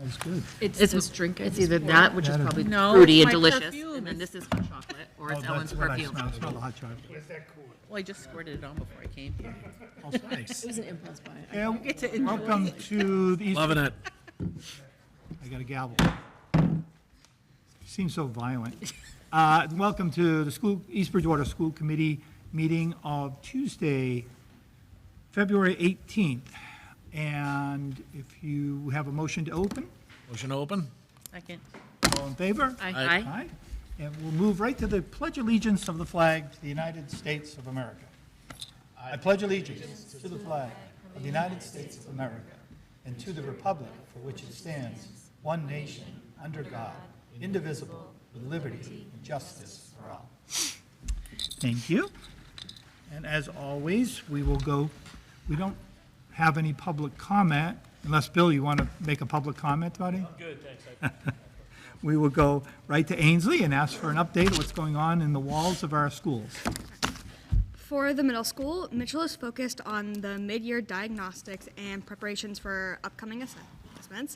That's good. It's either that, which is probably No, fruity and my delicious, perfume and then is- this is hot chocolate, or it's Ellen's That's what I perfume. smell. I smell the hot chocolate. Well, I just squirted it on before I came here. Oh, nice. It was an impulse buy. Yeah, get to enjoy welcome to the East. Loving it. I got a gavel. Seems so violent. Welcome to the East Bridgewater School Committee meeting of Tuesday, February 18th. And if you have a motion to open, Motion to open? Second. all in favor? Aye. Aye. And we'll move right to the Pledge Allegiance of the flag to the United States of America. I pledge allegiance to the flag of the United States of America and to the republic for which it stands, one nation, under God, indivisible, with liberty and justice for all. Thank you. And as always, we don't have any public comment, unless, Bill, you want to make a public comment, buddy? Good, thanks. We will go right to Ainsley and ask for an update of what's going on in the walls of our schools. For the middle school, Mitchell is focused on the mid-year diagnostics and preparations for upcoming assessments.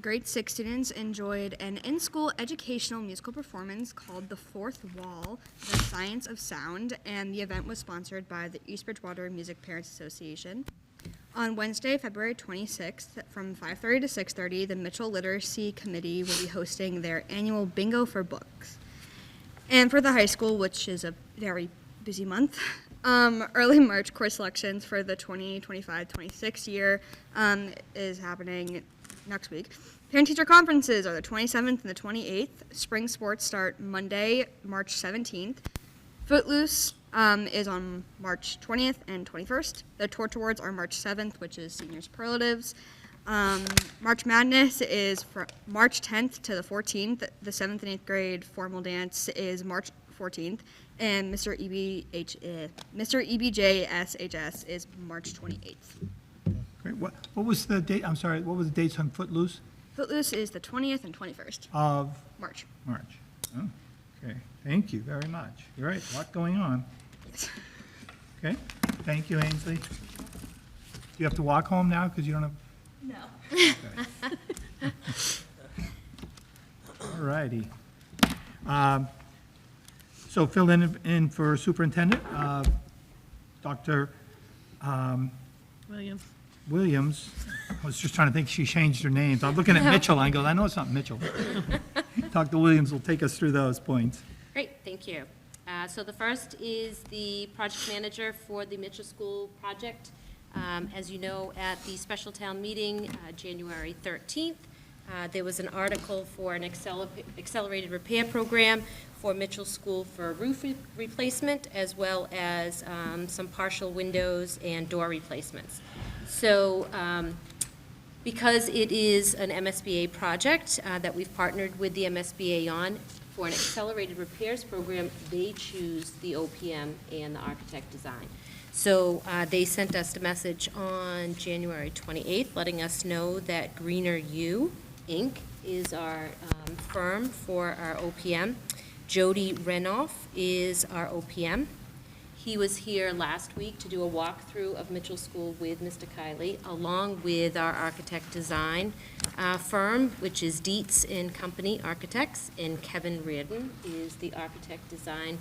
Grade 6 students enjoyed an in-school educational musical performance called The Fourth Wall, The Science of Sound, and the event was sponsored by the East Bridgewater Music Parents Association. On Wednesday, February 26th, from 5:30 to 6:30, the Mitchell Literacy Committee will be hosting their annual Bingo for Books. And for the high school, which is a very busy month, early March course selections for the 2025-26 year is happening next week. Parent-teacher conferences are the 27th and the 28th. Spring sports start Monday, March 17th. Footloose is on March 20th and 21st. The Torch Awards are March 7th, which is senior superlatives. March Madness is from March 10th to the 14th. The 7th and 8th grade formal dance is March 14th. And Mr. EBJSHS is March 28th. Great. What was the date? I'm sorry, what was the dates on Footloose? Footloose is the 20th and 21st Of March. March. Oh, okay. Thank you very much. You're right, a lot going on. Yes. Okay, thank you, Ainsley. Do you have to walk home now because you don't have? No. Okay. All righty. So fill in for Superintendent, Dr. Williams. I was just trying to think, she changed her name. So I'm looking at Mitchell, I go, I know it's not Mitchell. Dr. Williams will take us through those points. Great, thank you. So the first is the project manager for the Mitchell School project. As you know, at the special town meeting, January 13th, there was an article for an accelerated repair program for Mitchell School for roof replacement, as well as some partial windows and door replacements. So because it is an MSBA project that we've partnered with the MSBA on, for an accelerated repairs program, they choose the OPM and the architect design. So they sent us a message on January 28th, letting us know that Greener U, Inc. is our firm for our OPM. Jody Renoff is our OPM. He was here last week to do a walkthrough of Mitchell School with Mr. Kiley, along with our architect design firm, which is Dietz and Company Architects, and Kevin Reardon is the architect design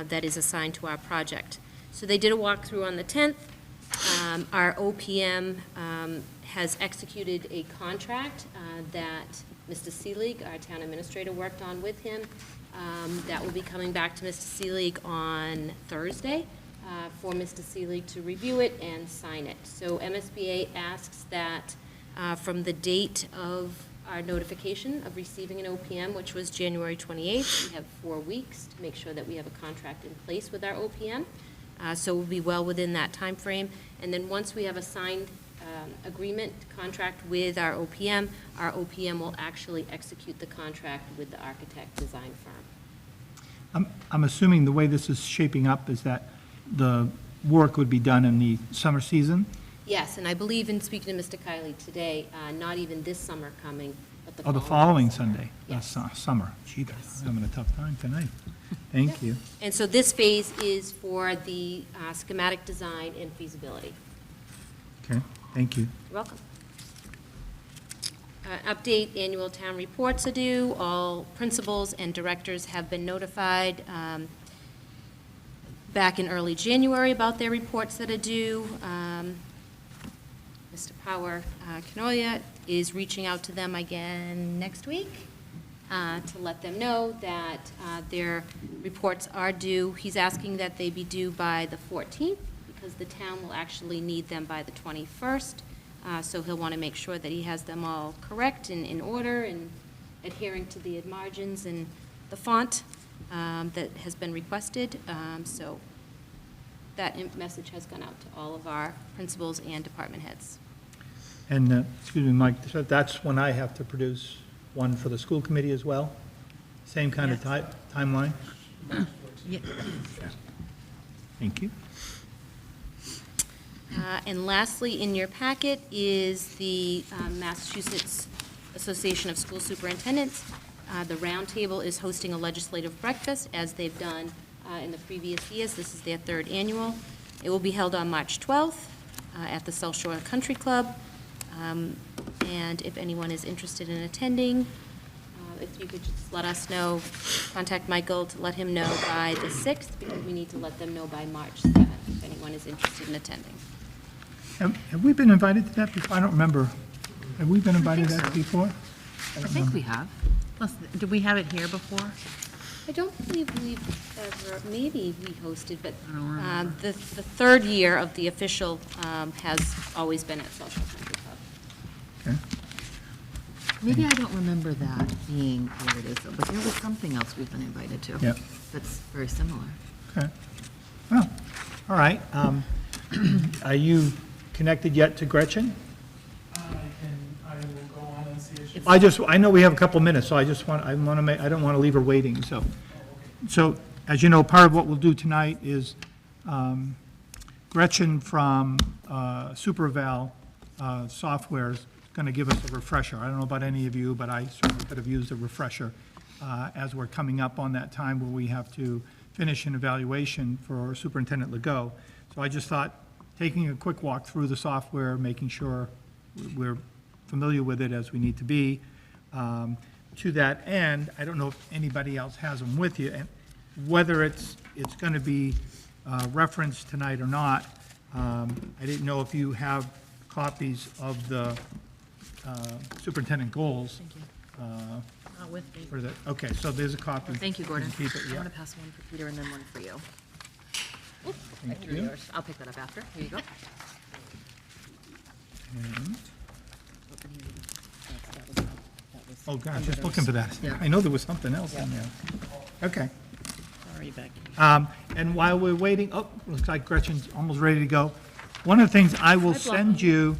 that is assigned to our project. So they did a walkthrough on the 10th. Our OPM has executed a contract that Mr. Seelig, our town administrator, worked on with him. That will be coming back to Mr. Seelig on Thursday for Mr. Seelig to review it and sign it. So MSBA asks that from the date of our notification of receiving an OPM, which was January 28th, we have 4 weeks to make sure that we have a contract in place with our OPM. So we'll be well within that time frame. And then once we have a signed agreement contract with our OPM will actually execute the contract with the architect design firm. I'm assuming the way this is shaping up is that the work would be done in the summer season? Yes, and I believe in speaking to Mr. Kiley today, not even this summer coming, but Oh, the following Sunday? Yes. That's summer. Gee, I'm having a tough time tonight. Thank you. And so this phase is for the schematic design and feasibility. Okay, thank you. You're welcome. Update, annual town reports are due. All principals and directors have been notified back in early January about their reports that are due. Mr. Power Canoia is reaching out to them again next week to let them know that their reports are due. He's asking that they be due by the 14th because the town will actually need them by the 21st. So he'll want to make sure that he has them all correct and in order and adhering to the margins and the font that has been requested. So that message has gone out to all of our principals and department heads. And, excuse me, Mike, so that's when I have to produce one for the school committee as well? Same kind of timeline? Yeah. Thank you. And lastly, in your packet is the Massachusetts Association of School Superintendents. The roundtable is hosting a legislative breakfast, as they've done in the previous years. This is their 3rd annual. It will be held on March 12th at the South Shore Country Club. And if anyone is interested in attending, if you could just let us know, contact Michael to let him know by the 6th, because we need to let them know by March 7th, if anyone is interested in attending. Have we been invited to that before? I don't remember. Have we been invited to that before? I think we have. Did we have it here before? I don't believe we've ever, maybe we hosted, but the 3rd year of the official has always been at South Shore Country Club. Okay. Maybe I don't remember that being where it is, though, but there was something else we've been invited to. Yep. That's very similar. Okay. Well, all right. Are you connected yet to Gretchen? I will go on and see if she's. I know we have a couple minutes, so I don't want to leave her waiting, so. So, as you know, part of what we'll do tonight is Gretchen from SuperVal Software is going to give us a refresher. I don't know about any of you, but I certainly could have used a refresher as we're coming up on that time where we have to finish an evaluation for Superintendent Legault. So I just thought, taking a quick walk through the software, making sure we're familiar with it as we need to be. To that end, I don't know if anybody else has them with you, and whether it's going to be referenced tonight or not. I didn't know if you have copies of the superintendent goals. Thank you. Not with me. For the, okay, so there's a copy. Thank you, Gordon. Keep it, I'm yeah. going to pass one for Peter and then one for you. Oops, I Thank threw you. yours. I'll pick that up after. Here you go. And- Oh, gosh, just looking for that. Yeah. I know there was something else in there. Okay. Sorry, Becky. And while we're waiting, oh, looks like Gretchen's almost ready to go. One of the things I will send you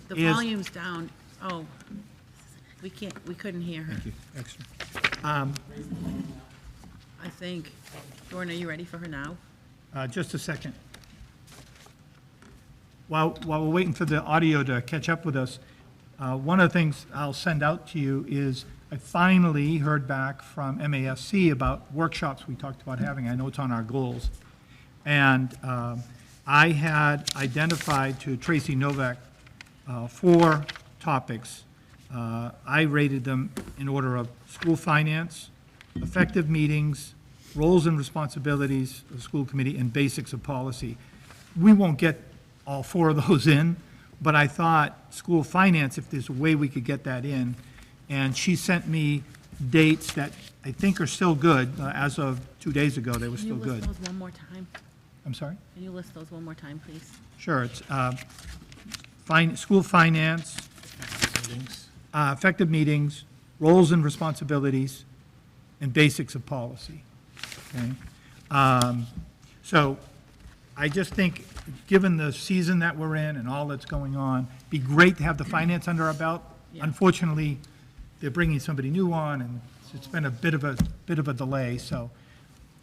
The is. volume's down. Oh, we couldn't hear her, Thank you, extra. I think. Jordan, are you ready for her now? Just a second. While we're waiting for the audio to catch up with us, one of the things I'll send out to you is I finally heard back from MASC about workshops we talked about having. I know it's on our goals. And I had identified to Tracy Novak 4 topics. I rated them in order of school finance, effective meetings, roles and responsibilities of the school committee, and basics of policy. We won't get all 4 of those in, but I thought school finance, if there's a way we could get that in. And she sent me dates that I think are still good. As of 2 days ago, they were Can you still list good. those one more time? I'm sorry? Can you list those one more time, please? Sure, it's school finance, effective meetings, roles and responsibilities, and basics of policy. Okay? So I just think, given the season that we're in and all that's going on, be great to have the finance under our belt. Yeah. Unfortunately, they're bringing somebody new on, and it's been a bit of a delay, so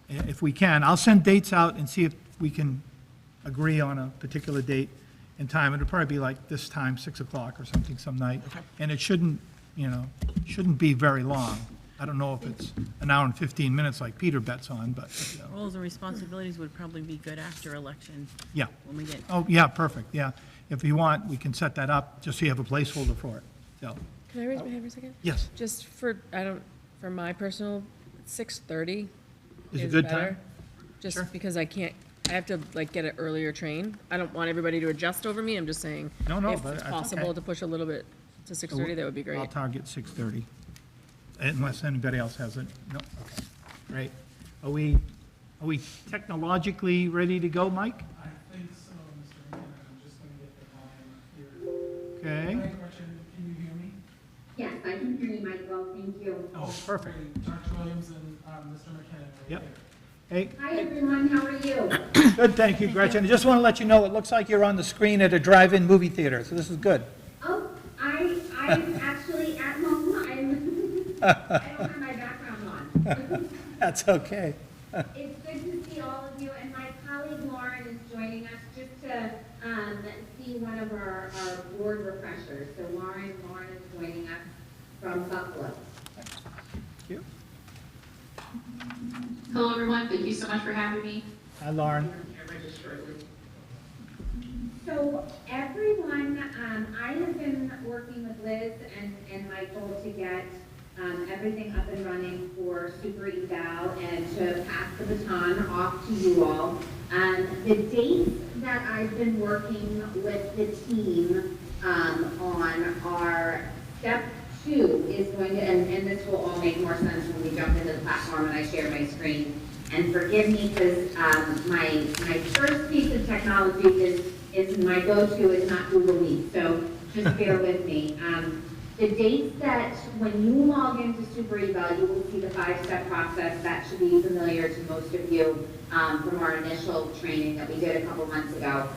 if we can, I'll send dates out and see if we can agree on a particular date and time. It'll probably be like this time, 6 o'clock or something some night. And it shouldn't be very long. I don't know if it's an hour and 15 minutes like Peter bets on, but, Roles and responsibilities would probably be good after election yeah. when we get, Oh, yeah, perfect, yeah. If you want, we can set that up, just so you have a placeholder for it, so. Can I raise my hand for a second? Yes. Just for, for my personal, 6:30 Is a is good better. time? Just Sure. because I have to like get an earlier train. I don't want everybody to adjust over me, I'm just saying. No, If but it's that's possible okay. to push a little bit to 6:30, that would be I'll great. target 6:30, unless anybody else has it. No, okay, great. Are we technologically ready to go, Mike? I think so, Mr. McKenna. I'm just gonna get the volume here. Okay. Hi, Gretchen, can you hear me? Yes, I can hear you, Michael, thank you. Oh, perfect. Great. Dr. Williams and Mr. McKenna right Yep. there. Hey, Hi, everyone, how are you? good, thank you, Gretchen. I just want to let you know, it looks like you're on the screen at a drive-in movie theater, so this is good. Oh, I'm actually at home, I don't have my background on. That's okay. It's good to see all of you, and my colleague Lauren is joining us just to see one of our board refreshers. So Lauren is joining us from Buffalo. Thank you. Hello, everyone. Thank you so much for having me. Hi, Lauren. So everyone, I have been working with Liz and Michael to get everything up and running for Super Eval and to pass the baton off to you all. The dates that I've been working with the team on are step 2 is going to, and this will all make more sense when we jump into the platform and I share my screen. And forgive me because my first piece of technology is my go-to is not Google Meet, so just bear with me. The dates that when you log into Super Eval, you will see the 5-step process. That should be familiar to most of you from our initial training that we did a couple months ago.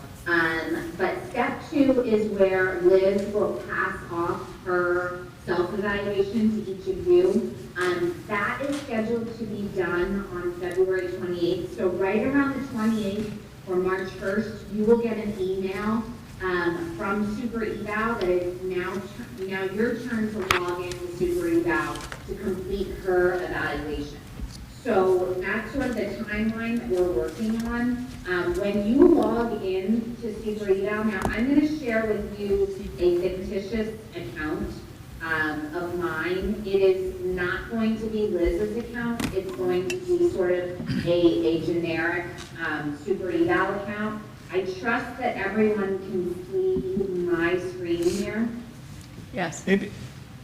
But step 2 is where Liz will pass off her self-evaluation to each of you. That is scheduled to be done on February 28th. So right around the 28th or March 1st, you will get an email from Super Eval that is now your turn to log into Super Eval to complete her evaluation. So that's sort of the timeline that we're working on. When you log in to Super Eval, now I'm going to share with you a fictitious account of mine. It is not going to be Liz's account. It's going to be sort of a generic Super Eval account. I trust that everyone can see my screen here. Yes. Maybe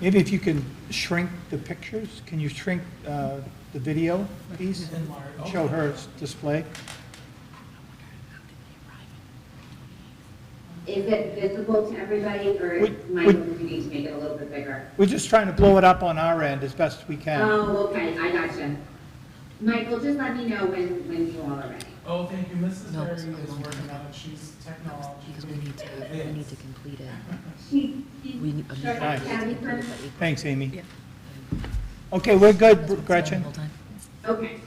if you can shrink the pictures, can you shrink the video piece and show her display? Is it visible to everybody, or Michael, do you need to make it a little bit bigger? We're just trying to blow it up on our end as best we can. Oh, okay, I gotcha. Michael, just let me know when you all are ready. Oh, thank you. Mrs. No, Berry it's is not a long working time. on it. She's technology. Because we need to complete it. She, We need, Sure, Nice. Abby, please. Thanks, Amy. Yeah. Okay, we're good, That's what's Gretchen. done the whole time. Okay,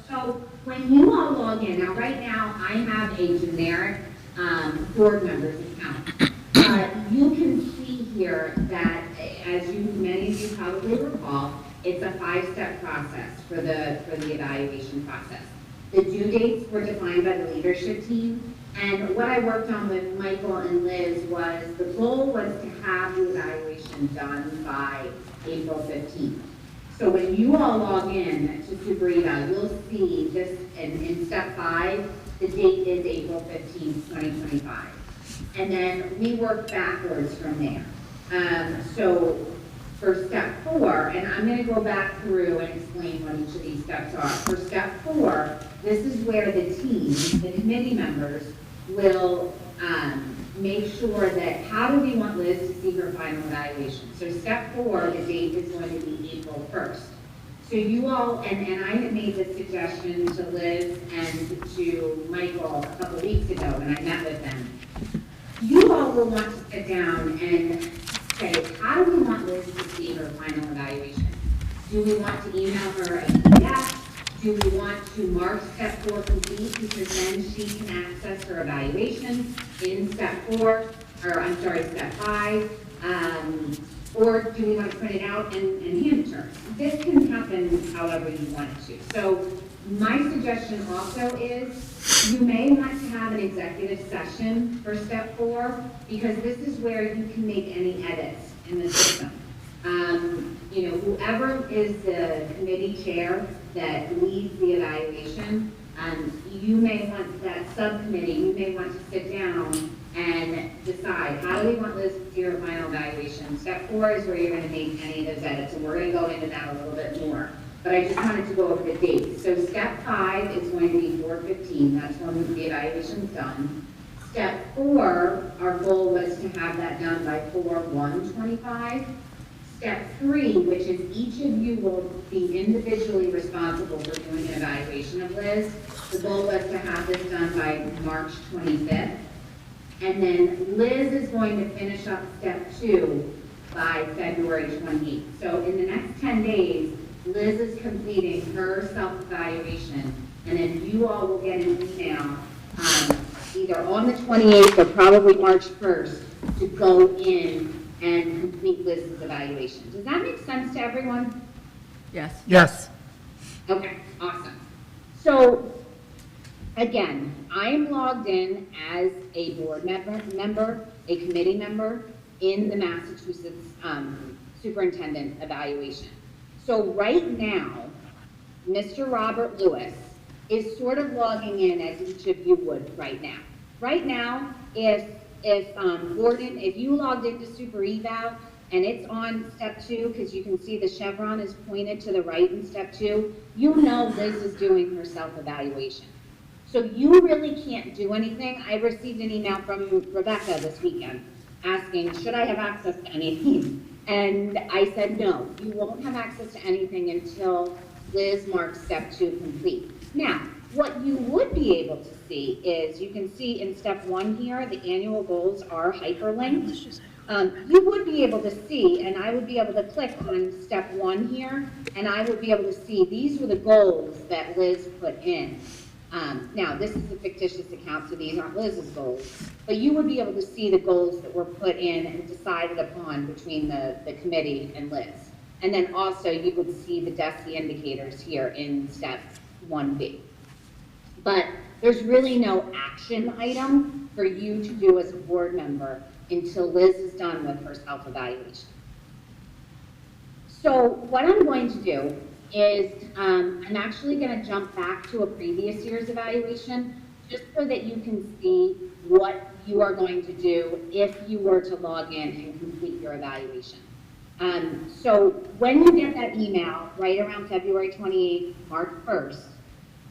so when you all log in, now right now, I have a generic board members account. You can see here that, as many of you probably recall, it's a 5-step process for the evaluation process. The due dates were defined by the leadership team, and what I worked on with Michael and Liz was, the goal was to have the evaluation done by April 15th. So when you all log in to Super Eval, you'll see this in step 5, the date is April 15th, 2025. And then we work backwards from there. So for step 4, and I'm going to go back through and explain what each of these steps are. For step 4, this is where the team, the committee members, will make sure that, how do we want Liz to see her final evaluation? So step 4, the date is going to be April 1st. So you all, and I had made this suggestion to Liz and to Michael a couple weeks ago when I met with them. You all will want to sit down and say, how do we want Liz to see her final evaluation? Do we want to email her a PDF? Do we want to mark step 4 complete, because then she can access her evaluation in step 4, or I'm sorry, step 5? Or do we want to print it out and hand it to her? This can happen however you want it to. So my suggestion also is, you may want to have an executive session for step 4, because this is where you can make any edits in the system. Whoever is the committee chair that leads the evaluation, you may want, that subcommittee, you may want to sit down and decide, how do we want Liz to do your final evaluation? Step 4 is where you're going to make any of those edits, and we're going to go into that a little bit more. But I just wanted to go over the dates. So step 5 is going to be 4/15. That's when the evaluation is done. Step 4, our goal was to have that done by 4/1/25. Step 3, which is each of you will be individually responsible for doing an evaluation of Liz. The goal was to have this done by March 25th. And then Liz is going to finish up step 2 by February 28th. So in the next 10 days, Liz is completing her self-evaluation, and then you all will get an email either on the 28th or probably March 1st to go in and complete Liz's evaluation. Does that make sense to everyone? Yes. Yes. Okay, awesome. So, again, I am logged in as a board member, a committee member in the Massachusetts Superintendent Evaluation. So right now, Mr. Robert Lewis is sort of logging in as each of you would right now. Right now, if Gordon, if you logged into Super Eval and it's on step 2, because you can see the chevron is pointed to the right in step 2, you know Liz is doing her self-evaluation. So you really can't do anything. I received an email from Rebecca this weekend asking, should I have access to anything? And I said, no, you won't have access to anything until Liz marks step 2 complete. Now, what you would be able to see is, you can see in step 1 here, the annual goals are hyperlinked. You would be able to see, and I would be able to click on step 1 here, and I would be able to see these were the goals that Liz put in. Now, this is a fictitious account, so these aren't Liz's goals, but you would be able to see the goals that were put in and decided upon between the committee and Liz. And then also, you would see the DESI indicators here in step 1B. But there's really no action item for you to do as a board member until Liz is done with her self-evaluation. So what I'm going to do is I'm actually going to jump back to a previous year's evaluation just so that you can see what you are going to do if you were to log in and complete your evaluation. So when you get that email right around February 28th, March 1st,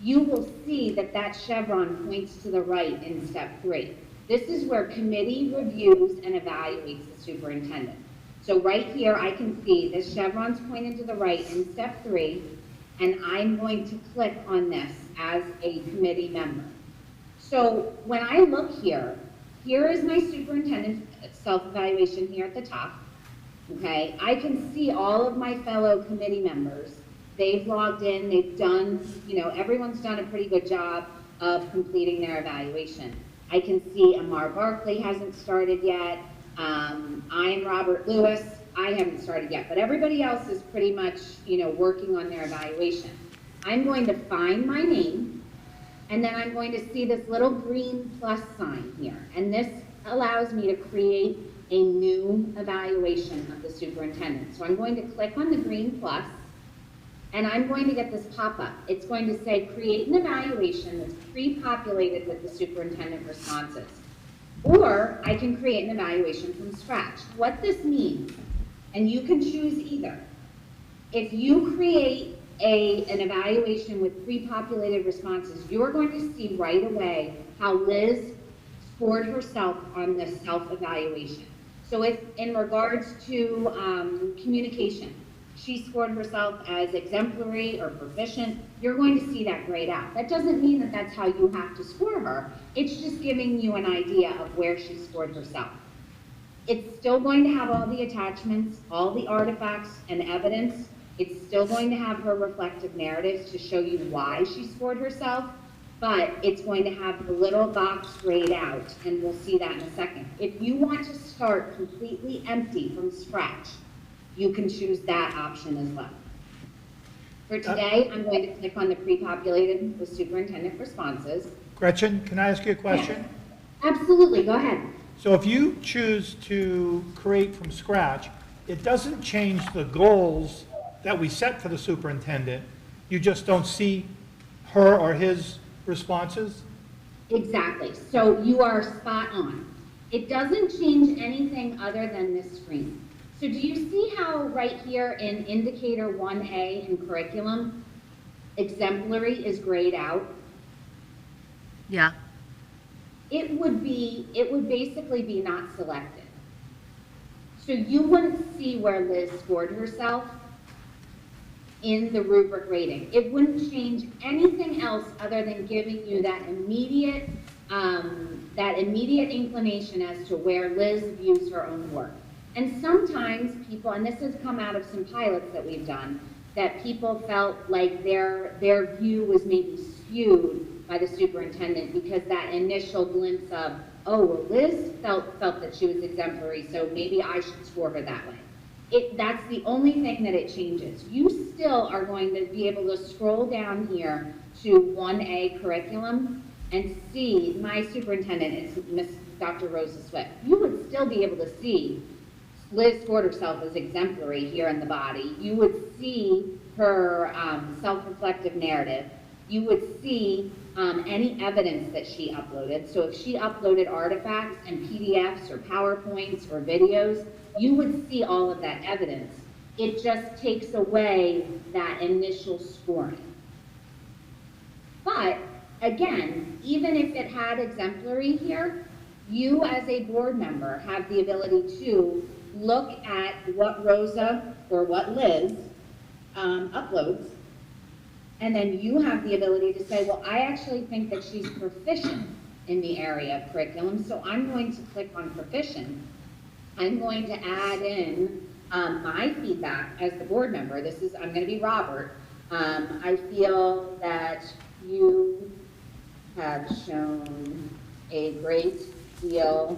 you will see that that chevron points to the right in step 3. This is where committee reviews and evaluates the superintendent. So right here, I can see this chevron's pointed to the right in step 3, and I'm going to click on this as a committee member. So when I look here, here is my superintendent self-evaluation here at the top. Okay, I can see all of my fellow committee members. They've logged in, they've done, everyone's done a pretty good job of completing their evaluation. I can see Amar Barkley hasn't started yet. I'm Robert Lewis. I haven't started yet, but everybody else is pretty much, working on their evaluation. I'm going to find my name, and then I'm going to see this little green plus sign here, and this allows me to create a new evaluation of the superintendent. So I'm going to click on the green plus, and I'm going to get this pop-up. It's going to say, create an evaluation that's pre-populated with the superintendent responses. Or I can create an evaluation from scratch. What this means, and you can choose either, if you create an evaluation with pre-populated responses, you're going to see right away how Liz scored herself on this self-evaluation. So if in regards to communication, she scored herself as exemplary or proficient, you're going to see that grayed out. That doesn't mean that that's how you have to score her. It's just giving you an idea of where she scored herself. It's still going to have all the attachments, all the artifacts and evidence. It's still going to have her reflective narratives to show you why she scored herself, but it's going to have the little box grayed out, and we'll see that in a second. If you want to start completely empty from scratch, you can choose that option as well. For today, I'm going to click on the pre-populated with superintendent responses. Gretchen, can I ask you a question? Absolutely, go ahead. So if you choose to create from scratch, it doesn't change the goals that we set for the superintendent. You just don't see her or his responses? Exactly. So you are spot on. It doesn't change anything other than this screen. So do you see how right here in indicator 1A in curriculum, exemplary is grayed out? Yeah. It would basically be not selected. So you wouldn't see where Liz scored herself in the rubric rating. It wouldn't change anything else other than giving you that immediate inclination as to where Liz views her own work. And sometimes people, and this has come out of some pilots that we've done, that people felt like their view was maybe skewed by the superintendent because that initial glimpse of, oh, well, Liz felt that she was exemplary, so maybe I should score her that way. That's the only thing that it changes. You still are going to be able to scroll down here to 1A curriculum and see my superintendent is Miss Dr. Rosa Swift. You would still be able to see Liz scored herself as exemplary here in the body. You would see her self-reflective narrative. You would see any evidence that she uploaded. So if she uploaded artifacts and PDFs or PowerPoints or videos, you would see all of that evidence. It just takes away that initial scoring. But again, even if it had exemplary here, you as a board member have the ability to look at what Rosa or what Liz uploads, and then you have the ability to say, well, I actually think that she's proficient in the area of curriculum, so I'm going to click on proficient. I'm going to add in my feedback as the board member. I'm going to be Robert. I feel that you have shown a great deal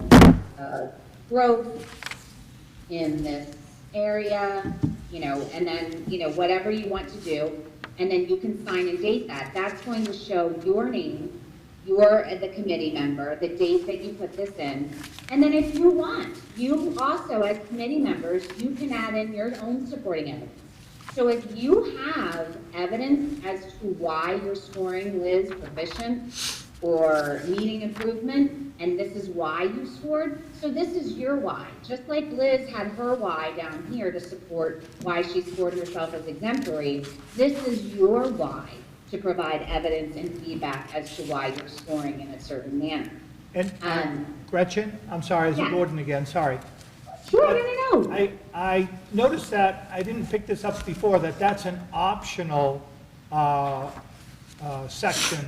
of growth in this area, and then, whatever you want to do, and then you can sign and date that. That's going to show your name, you're the committee member, the date that you put this in, and then if you want, you also, as committee members, you can add in your own supporting evidence. So if you have evidence as to why you're scoring Liz proficient or needing improvement, and this is why you scored, so this is your why. Just like Liz had her why down here to support why she scored herself as exemplary, this is your why to provide evidence and feedback as to why you're scoring in a certain manner. And Gretchen, I'm sorry, as a Yeah. Gordon again, sorry. Sure, no. I noticed that, I didn't pick this up before, that's an optional section.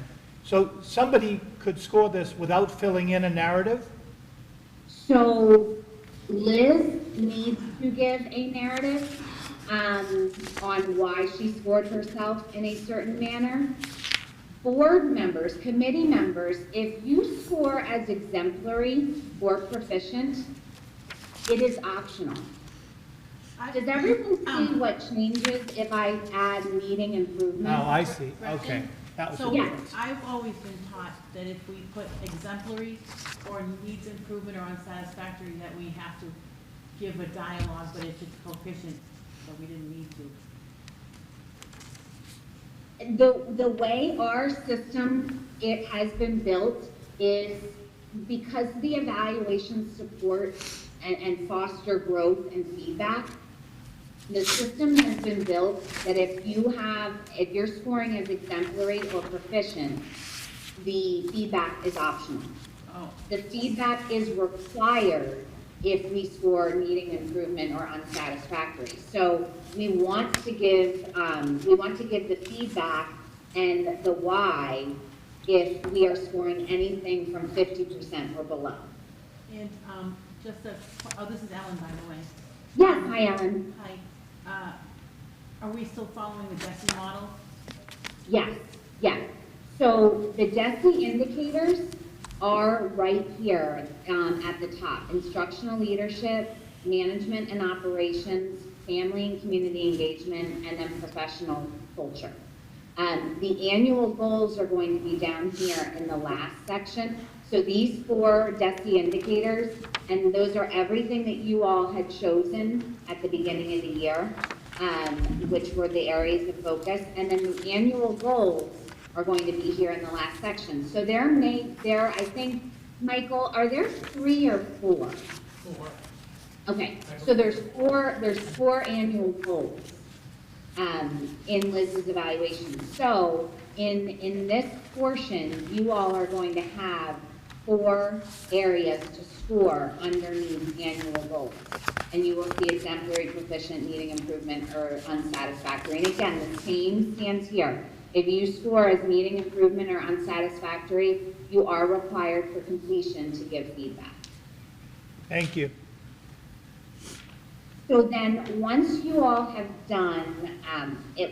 So somebody could score this without filling in a narrative? So Liz needs to give a narrative on why she scored herself in a certain manner. Board members, committee members, if you score as exemplary or proficient, it is optional. Does everyone see what changes if I add needing improvement? Oh, I see, okay. That was So the Yeah. difference. I've always been taught that if we put exemplary or needs improvement or unsatisfactory, that we have to give a dialogue, but if it's proficient, so we didn't need to. The way our system it has been built is because the evaluation support and foster growth and feedback. The system has been built that if you're scoring as exemplary or proficient, the feedback is optional. Oh, The feedback is required if we score needing improvement or unsatisfactory. So we want to give the feedback and the why if we are scoring anything from 50% or below. and this is Ellen, by the way. Yes, hi Ellen. Hi. Are we still following the DESI model? Yes, yes. So the DESI indicators are right here at the top. Instructional leadership, management and operations, family and community engagement, and then professional culture. The annual goals are going to be down here in the last section. So these 4 DESI indicators, and those are everything that you all had chosen at the beginning of the year, which were the areas of focus. And then the annual goals are going to be here in the last section. So I think, Michael, are there 3 or 4? 4. Okay, so there's four annual goals in Liz's evaluation. So in this portion, you all are going to have 4 areas to score underneath annual goals. And you will see exemplary, proficient, needing improvement, or unsatisfactory. And again, the same stands here. If you score as needing improvement or unsatisfactory, you are required for completion to give feedback. Thank you. So then, once you all have done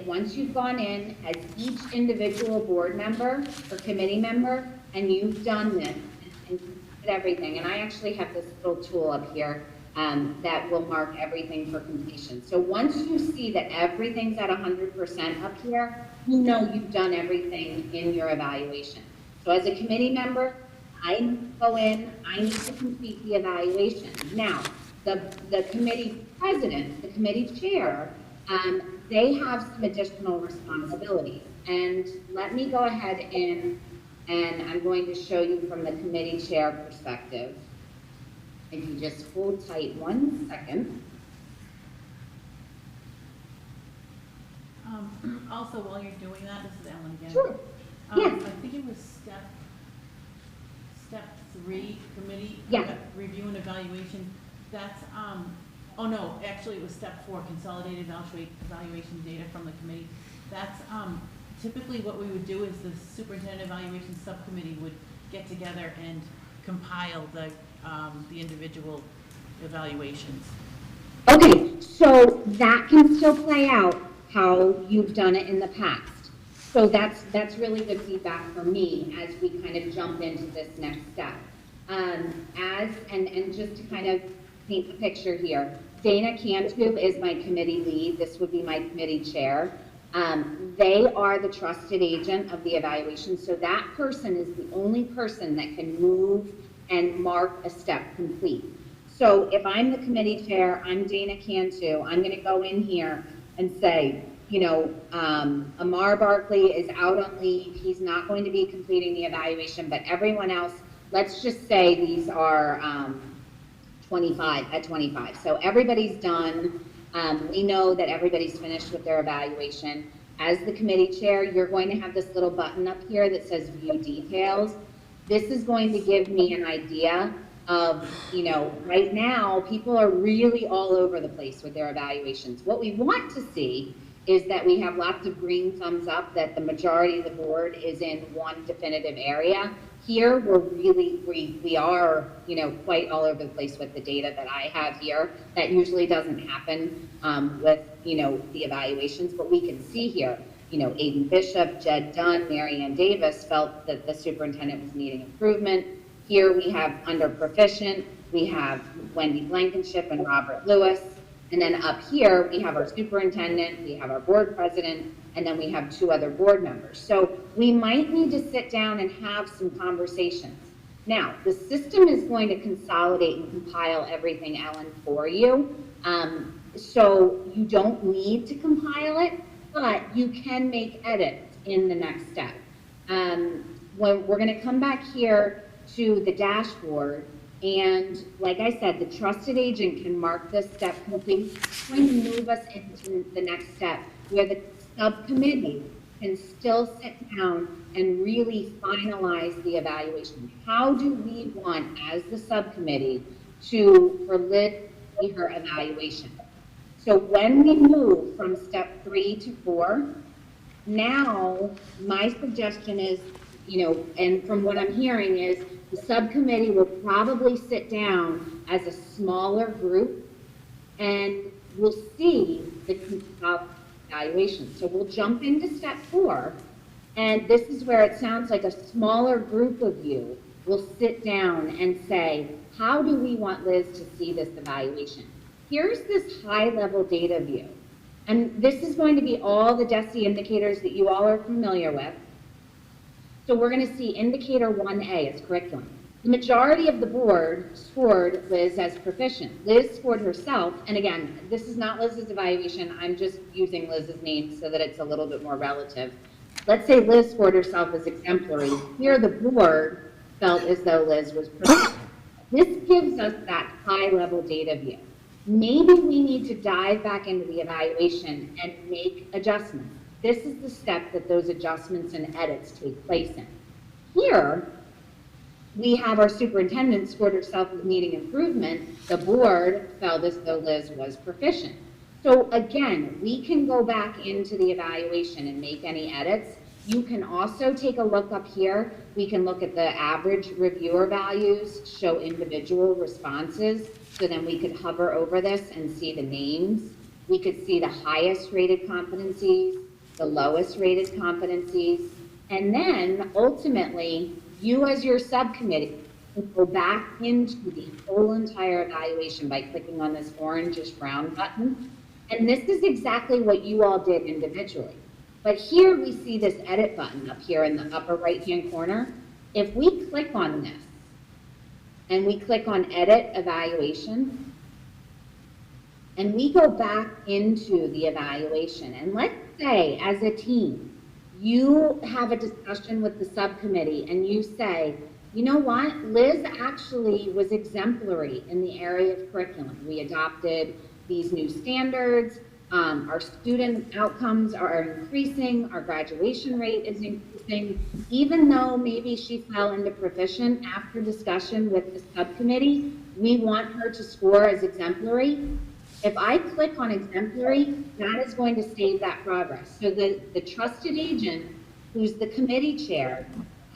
once you've gone in as each individual board member or committee member, and you've done this and completed everything, and I actually have this little tool up here that will mark everything for completion. So once you see that everything's at 100% up here, you know you've done everything in your evaluation. So as a committee member, I go in, I need to complete the evaluation. Now, the committee president, the committee chair, they have some additional responsibilities. And let me go ahead and I'm going to show you from the committee chair perspective. If you just hold tight 1 second. Also, while you're doing that, this is Ellen again. Sure. Yes. I think it was step 3 committee. Yeah. Review and evaluation. That's, oh no, actually it was step 4, consolidated evaluation data from the committee. That's, typically what we would do is the superintendent evaluation subcommittee would get together and compile the individual evaluations. Okay, so that can still play out how you've done it in the past. So that's really good feedback for me as we kind of jump into this next step. And just to kind of paint the picture here, Dana Cantu is my committee lead. This would be my committee chair. They are the trusted agent of the evaluation, so that person is the only person that can move and mark a step complete. So if I'm the committee chair, I'm Dana Cantu, I'm going to go in here and say, you know, Amar Barkley is out on leave, he's not going to be completing the evaluation, but everyone else, let's just say these are 25. So everybody's done. We know that everybody's finished with their evaluation. As the committee chair, you're going to have this little button up here that says view details. This is going to give me an idea of, you know, right now, people are really all over the place with their evaluations. What we want to see is that we have lots of green thumbs up, that the majority of the board is in one definitive area. Here, we are, you know, quite all over the place with the data that I have here. That usually doesn't happen with, you know, the evaluations, but we can see here, you know, Aiden Bishop, Jed Dunn, Mary Ann Davis felt that the superintendent was needing improvement. Here we have under proficient, we have Wendy Blankenship and Robert Lewis. And then up here, we have our superintendent, we have our board president, and then we have 2 other board members. So we might need to sit down and have some conversations. Now, the system is going to consolidate and compile everything, Ellen, for you. So you don't need to compile it, but you can make edits in the next step. When we're going to come back here to the dashboard, and like I said, the trusted agent can mark this step complete. It's going to move us into the next step where the subcommittee can still sit down and really finalize the evaluation. How do we want, as the subcommittee, for Liz to see her evaluation? So when we move from step 3 to 4, now my suggestion is, you know, and from what I'm hearing is, the subcommittee will probably sit down as a smaller group and we'll see the evaluation. So we'll jump into step 4, and this is where it sounds like a smaller group of you will sit down and say, how do we want Liz to see this evaluation? Here's this high-level data view. And this is going to be all the DESI indicators that you all are familiar with. So we're going to see indicator 1A is curriculum. The majority of the board scored Liz as proficient. Liz scored herself, and again, this is not Liz's evaluation, I'm just using Liz's name so that it's a little bit more relative. Let's say Liz scored herself as exemplary. Here the board felt as though Liz was proficient. This gives us that high-level data view. Maybe we need to dive back into the evaluation and make adjustments. This is the step that those adjustments and edits take place in. Here, we have our superintendent scored herself as needing improvement. The board felt as though Liz was proficient. So again, we can go back into the evaluation and make any edits. You can also take a look up here. We can look at the average reviewer values, show individual responses. So then we could hover over this and see the names. We could see the highest rated competencies, the lowest rated competencies. And then ultimately, you as your subcommittee can go back into the whole entire evaluation by clicking on this orangish brown button. And this is exactly what you all did individually. But here we see this edit button up here in the upper right-hand corner. If we click on this and we click on edit evaluation, and we go back into the evaluation, and let's say as a team, you have a discussion with the subcommittee and you say, you know what, Liz actually was exemplary in the area of curriculum. We adopted these new standards, our student outcomes are increasing, our graduation rate is increasing, even though maybe she fell into proficient after discussion with the subcommittee, we want her to score as exemplary. If I click on exemplary, that is going to save that progress. So the trusted agent, who's the committee chair,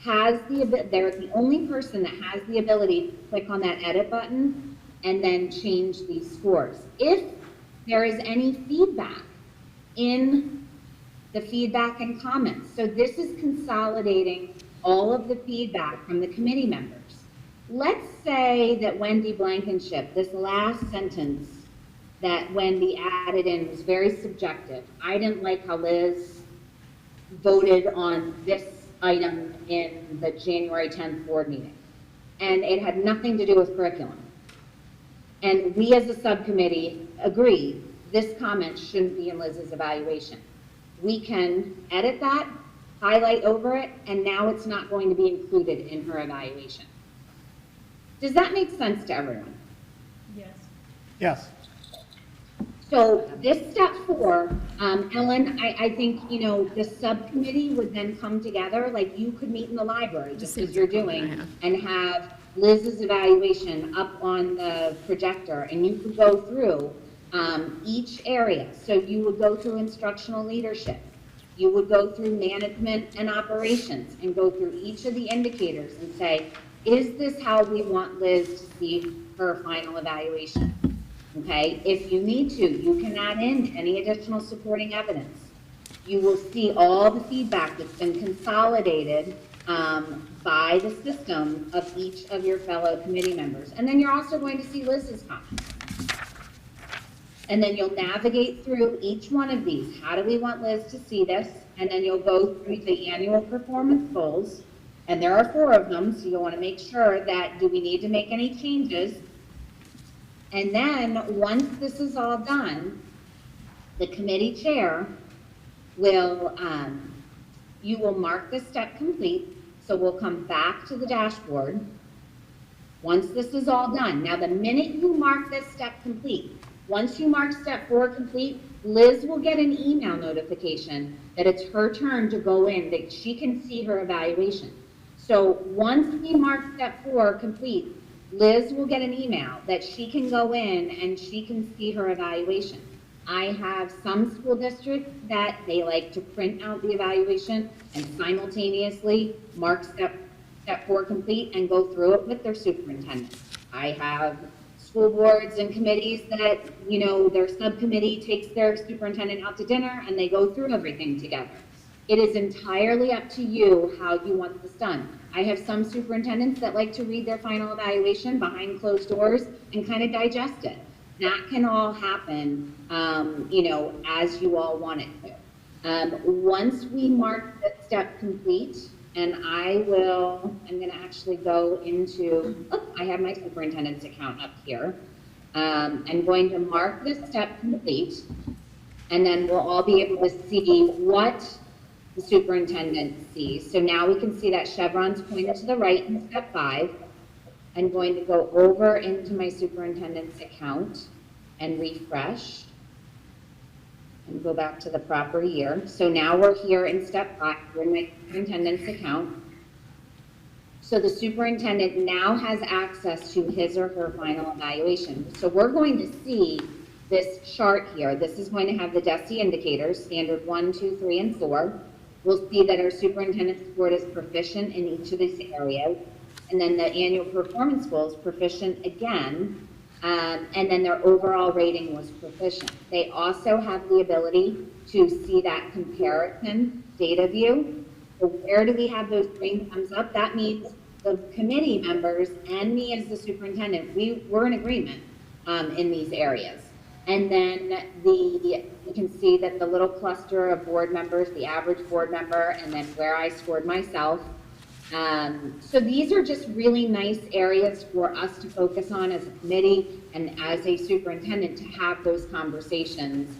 they're the only person that has the ability to click on that edit button and then change these scores. If there is any feedback in the feedback and comments. So this is consolidating all of the feedback from the committee members. Let's say that Wendy Blankenship, this last sentence that Wendy added in was very subjective. I didn't like how Liz voted on this item in the January 10th board meeting. And it had nothing to do with curriculum. And we as a subcommittee agreed this comment shouldn't be in Liz's evaluation. We can edit that, highlight over it, and now it's not going to be included in her evaluation. Does that make sense to everyone? Yes. Yes. So this step 4, Ellen, I think, you know, the subcommittee would then come together, like you could meet in the library, just as you're doing, and have Liz's evaluation up on the projector, and you could go through each area. So you would go through instructional leadership. You would go through management and operations and go through each of the indicators and say, is this how we want Liz to see her final evaluation? Okay, if you need to, you can add in any additional supporting evidence. You will see all the feedback that's been consolidated by the system of each of your fellow committee members. And then you're also going to see Liz's comments. And then you'll navigate through each one of these. How do we want Liz to see this? And then you'll go through the annual performance goals. And there are 4 of them, so you'll want to make sure that, do we need to make any changes? And then once this is all done, the committee chair will, you will mark this step complete. So we'll come back to the dashboard once this is all done. Now, the minute you mark this step complete, once you mark step 4 complete, Liz will get an email notification that it's her turn to go in, that she can see her evaluation. So once we mark step 4 complete, Liz will get an email that she can go in and she can see her evaluation. I have some school districts that they like to print out the evaluation and simultaneously mark step 4 complete and go through it with their superintendent. I have school boards and committees that, you know, their subcommittee takes their superintendent out to dinner and they go through everything together. It is entirely up to you how you want this done. I have some superintendents that like to read their final evaluation behind closed doors and kind of digest it. That can all happen, you know, as you all want it to. Once we mark that step complete, and I'm gonna actually go into, I have my superintendent's account up here. I'm going to mark this step complete, and then we'll all be able to see what the superintendent sees. So now we can see that chevron's pointed to the right in step 5. I'm going to go over into my superintendent's account and refresh and go back to the proper year. So now we're here in step 5, we're in my superintendent's account. So the superintendent now has access to his or her final evaluation. So we're going to see this chart here. This is going to have the DESI indicators, standard 1, 2, 3, and 4. We'll see that our superintendent scored is proficient in each of these areas. And then the annual performance goals, proficient again. And then their overall rating was proficient. They also have the ability to see that comparison data view. So where do we have those green thumbs up? That means the committee members and me as the superintendent, we're in agreement in these areas. And then you can see that the little cluster of board members, the average board member, and then where I scored myself. So these are just really nice areas for us to focus on as a committee and as a superintendent to have those conversations.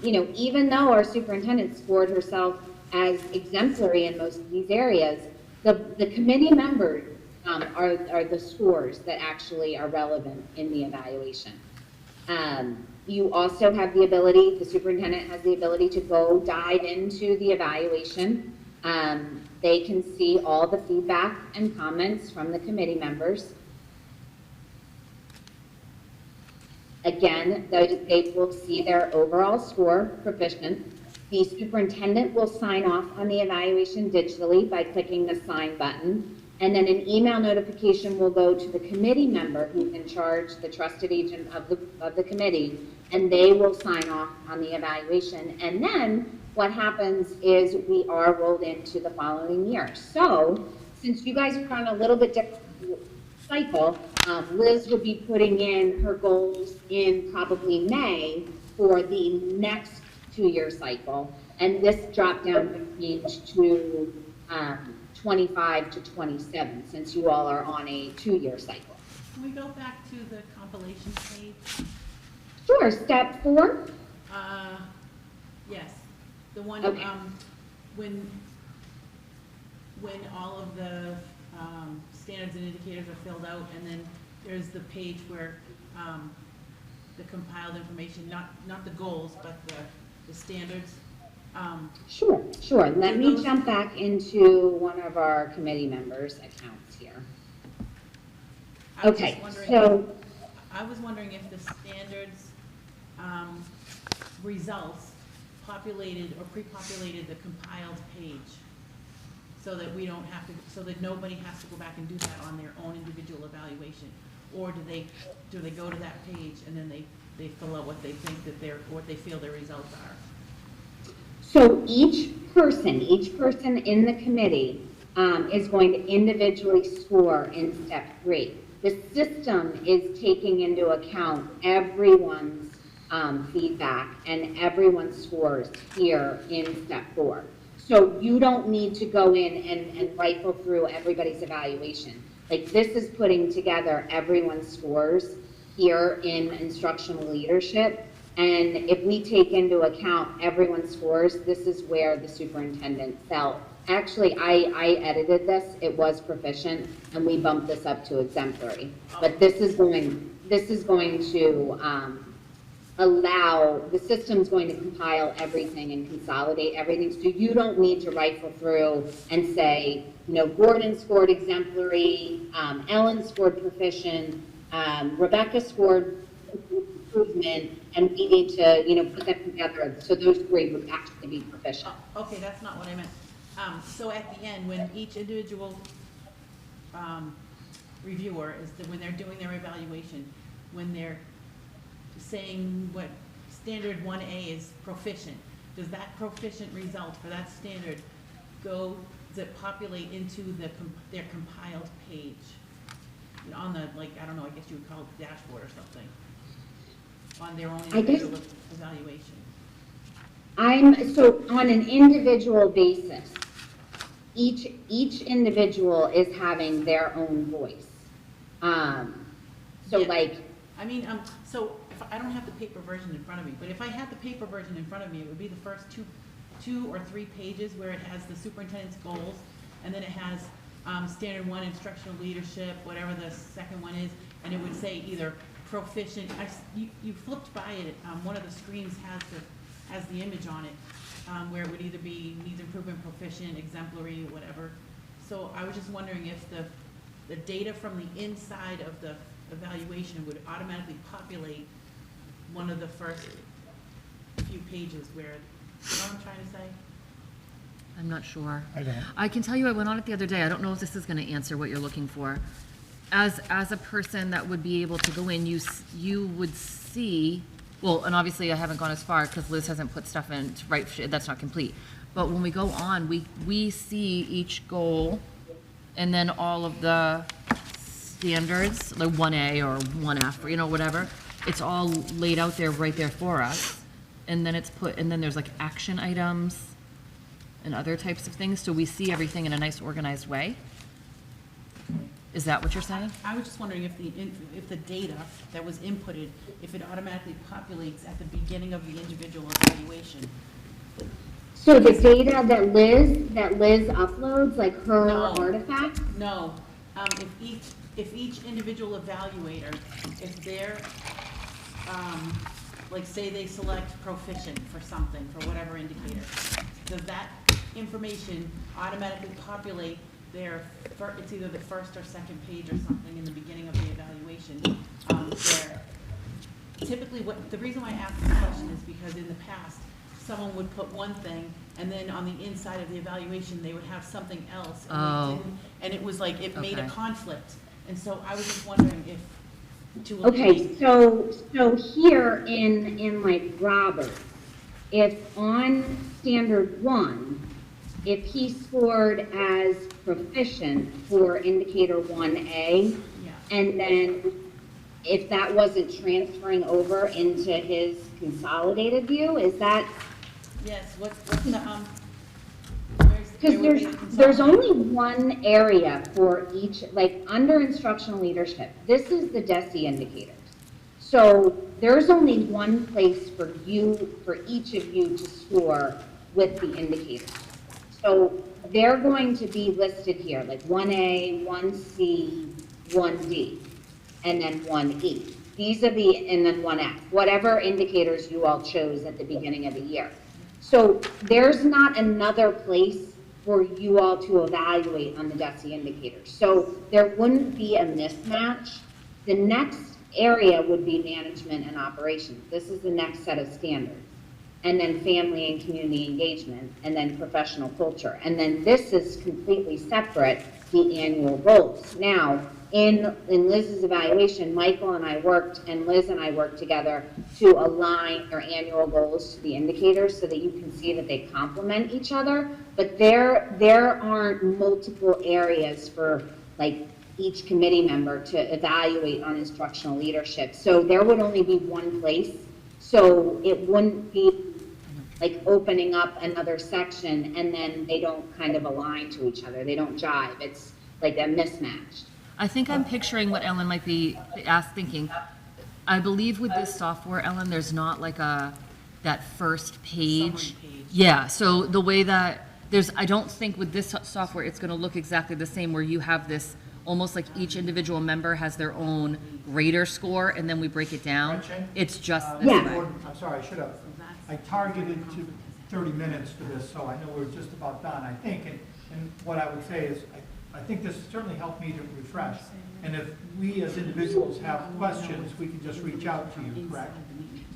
Even though our superintendent scored herself as exemplary in most of these areas, the committee members are the scores that actually are relevant in the evaluation. You also have the ability, the superintendent has the ability to go dive into the evaluation. They can see all the feedback and comments from the committee members. Again, they will see their overall score, proficient. The superintendent will sign off on the evaluation digitally by clicking the sign button. And then an email notification will go to the committee member who's in charge, the trusted agent of the committee, and they will sign off on the evaluation. And then what happens is we are rolled into the following year. So since you guys are on a little bit different cycle, Liz would be putting in her goals in probably May for the next 2-year cycle. And this drop down would change to 25 to 27, since you all are on a 2-year cycle. Can we go back to the compilation page? Sure, step 4. Yes, the one, Okay. when all of the standards and indicators are filled out, and then there's the page where the compiled information, not the goals, but the standards. Sure. Let me jump back into one of our committee members' accounts here. Okay, so I was wondering if the standards results populated or pre-populated the compiled page, so that we don't have to, so that nobody has to go back and do that on their own individual evaluation, or do they go to that page and then they fill out what they think that what they feel their results are? So each person in the committee is going to individually score in step 3. The system is taking into account everyone's feedback and everyone's scores here in step 4. So you don't need to go in and rifle through everybody's evaluation. Like, this is putting together everyone's scores here in instructional leadership. And if we take into account everyone's scores, this is where the superintendent felt. Actually, I edited this, it was proficient, and we bumped this up to exemplary. But this is going to allow, the system's going to compile everything and consolidate everything. So you don't need to rifle through and say, Gordon scored exemplary, Ellen scored proficient, Rebecca scored improvement, and we need to, put them together so those grades would actually be proficient. Oh, okay, that's not what I meant. So at the end, when each individual reviewer when they're doing their evaluation, when they're saying what standard 1A is proficient, does that proficient result for that standard does it populate into their compiled page on the, I don't know, I guess you would call it the dashboard or something, on their own individual evaluation? So on an individual basis, each individual is having their own voice. So Yeah. like, I mean, so if I don't have the paper version in front of me, but if I had the paper version in front of me, it would be the first two or three pages where it has the superintendent's goals, and then it has standard one, instructional leadership, whatever the second one is, and it would say either proficient. You flipped by it. One of the screens has the image on it, where it would either be needs improvement, proficient, exemplary, whatever. So I was just wondering if the data from the inside of the evaluation would automatically populate one of the first few pages where, you know what I'm trying to say? I'm not sure. I don't. I can tell you I went on it the other day. I don't know if this is going to answer what you're looking for. As a person that would be able to go in, you would see, well, and obviously I haven't gone as far because Liz hasn't put stuff in, right, that's not complete. But when we go on, we see each goal and then all of the standards, like 1A or 1F, or, you know, whatever. It's all laid out there, right there for us. And then and then there's like action items and other types of things, so we see everything in a nice organized way. Is that what you're saying? I was just wondering if the data that was inputted, if it automatically populates at the beginning of the individual evaluation. so the data that Liz uploads, like her No. artifact? No, if each individual evaluator, if they're, like say they select proficient for something, for whatever indicator, does that information automatically populate it's either the first or second page or something in the beginning of the evaluation, where typically the reason why I asked this question is because in the past, someone would put one thing, and then on the inside of the evaluation, they would have something else. And it was like, it made a Okay. conflict. And so I was just wondering if, Okay, so here in like Robert, if on standard one, if he scored as proficient for indicator 1A, yeah, and then if that wasn't transferring over into his consolidated view, is that, yes, what's the, where because would be the there's consolidated? only one area for each, like under instructional leadership, this is the DESI indicators. So there's only one place for each of you to score with the indicators. So they're going to be listed here, like 1A, 1C, 1D, and then 1E. These are and then 1F, whatever indicators you all chose at the beginning of the year. So there's not another place for you all to evaluate on the DESI indicators. So there wouldn't be a mismatch. The next area would be management and operations. This is the next set of standards. And then family and community engagement, and then professional culture. And then this is completely separate, the annual goals. Now, in Liz's evaluation, Michael and I worked, and Liz and I worked together to align our annual goals to the indicators so that you can see that they complement each other. But there aren't multiple areas for like each committee member to evaluate on instructional leadership. So there would only be one place. So it wouldn't be like opening up another section and then they don't kind of align to each other. They don't jive. It's like a mismatch. I think I'm picturing what Ellen might be thinking. I believe with this software, Ellen, there's not like that first page. Summary page. Yeah, so the way that I don't think with this software, it's gonna look exactly the same where you have this, almost like each individual member has their own grader score and then we break it down. Gretchen? It's just this Yeah. way. I'm sorry, I should have. I targeted to 30 minutes for this, so I know we're just about done, I think. And what I would say is, I think this certainly helped me to refresh. And if we as individuals have questions, we can just reach out to you, correct?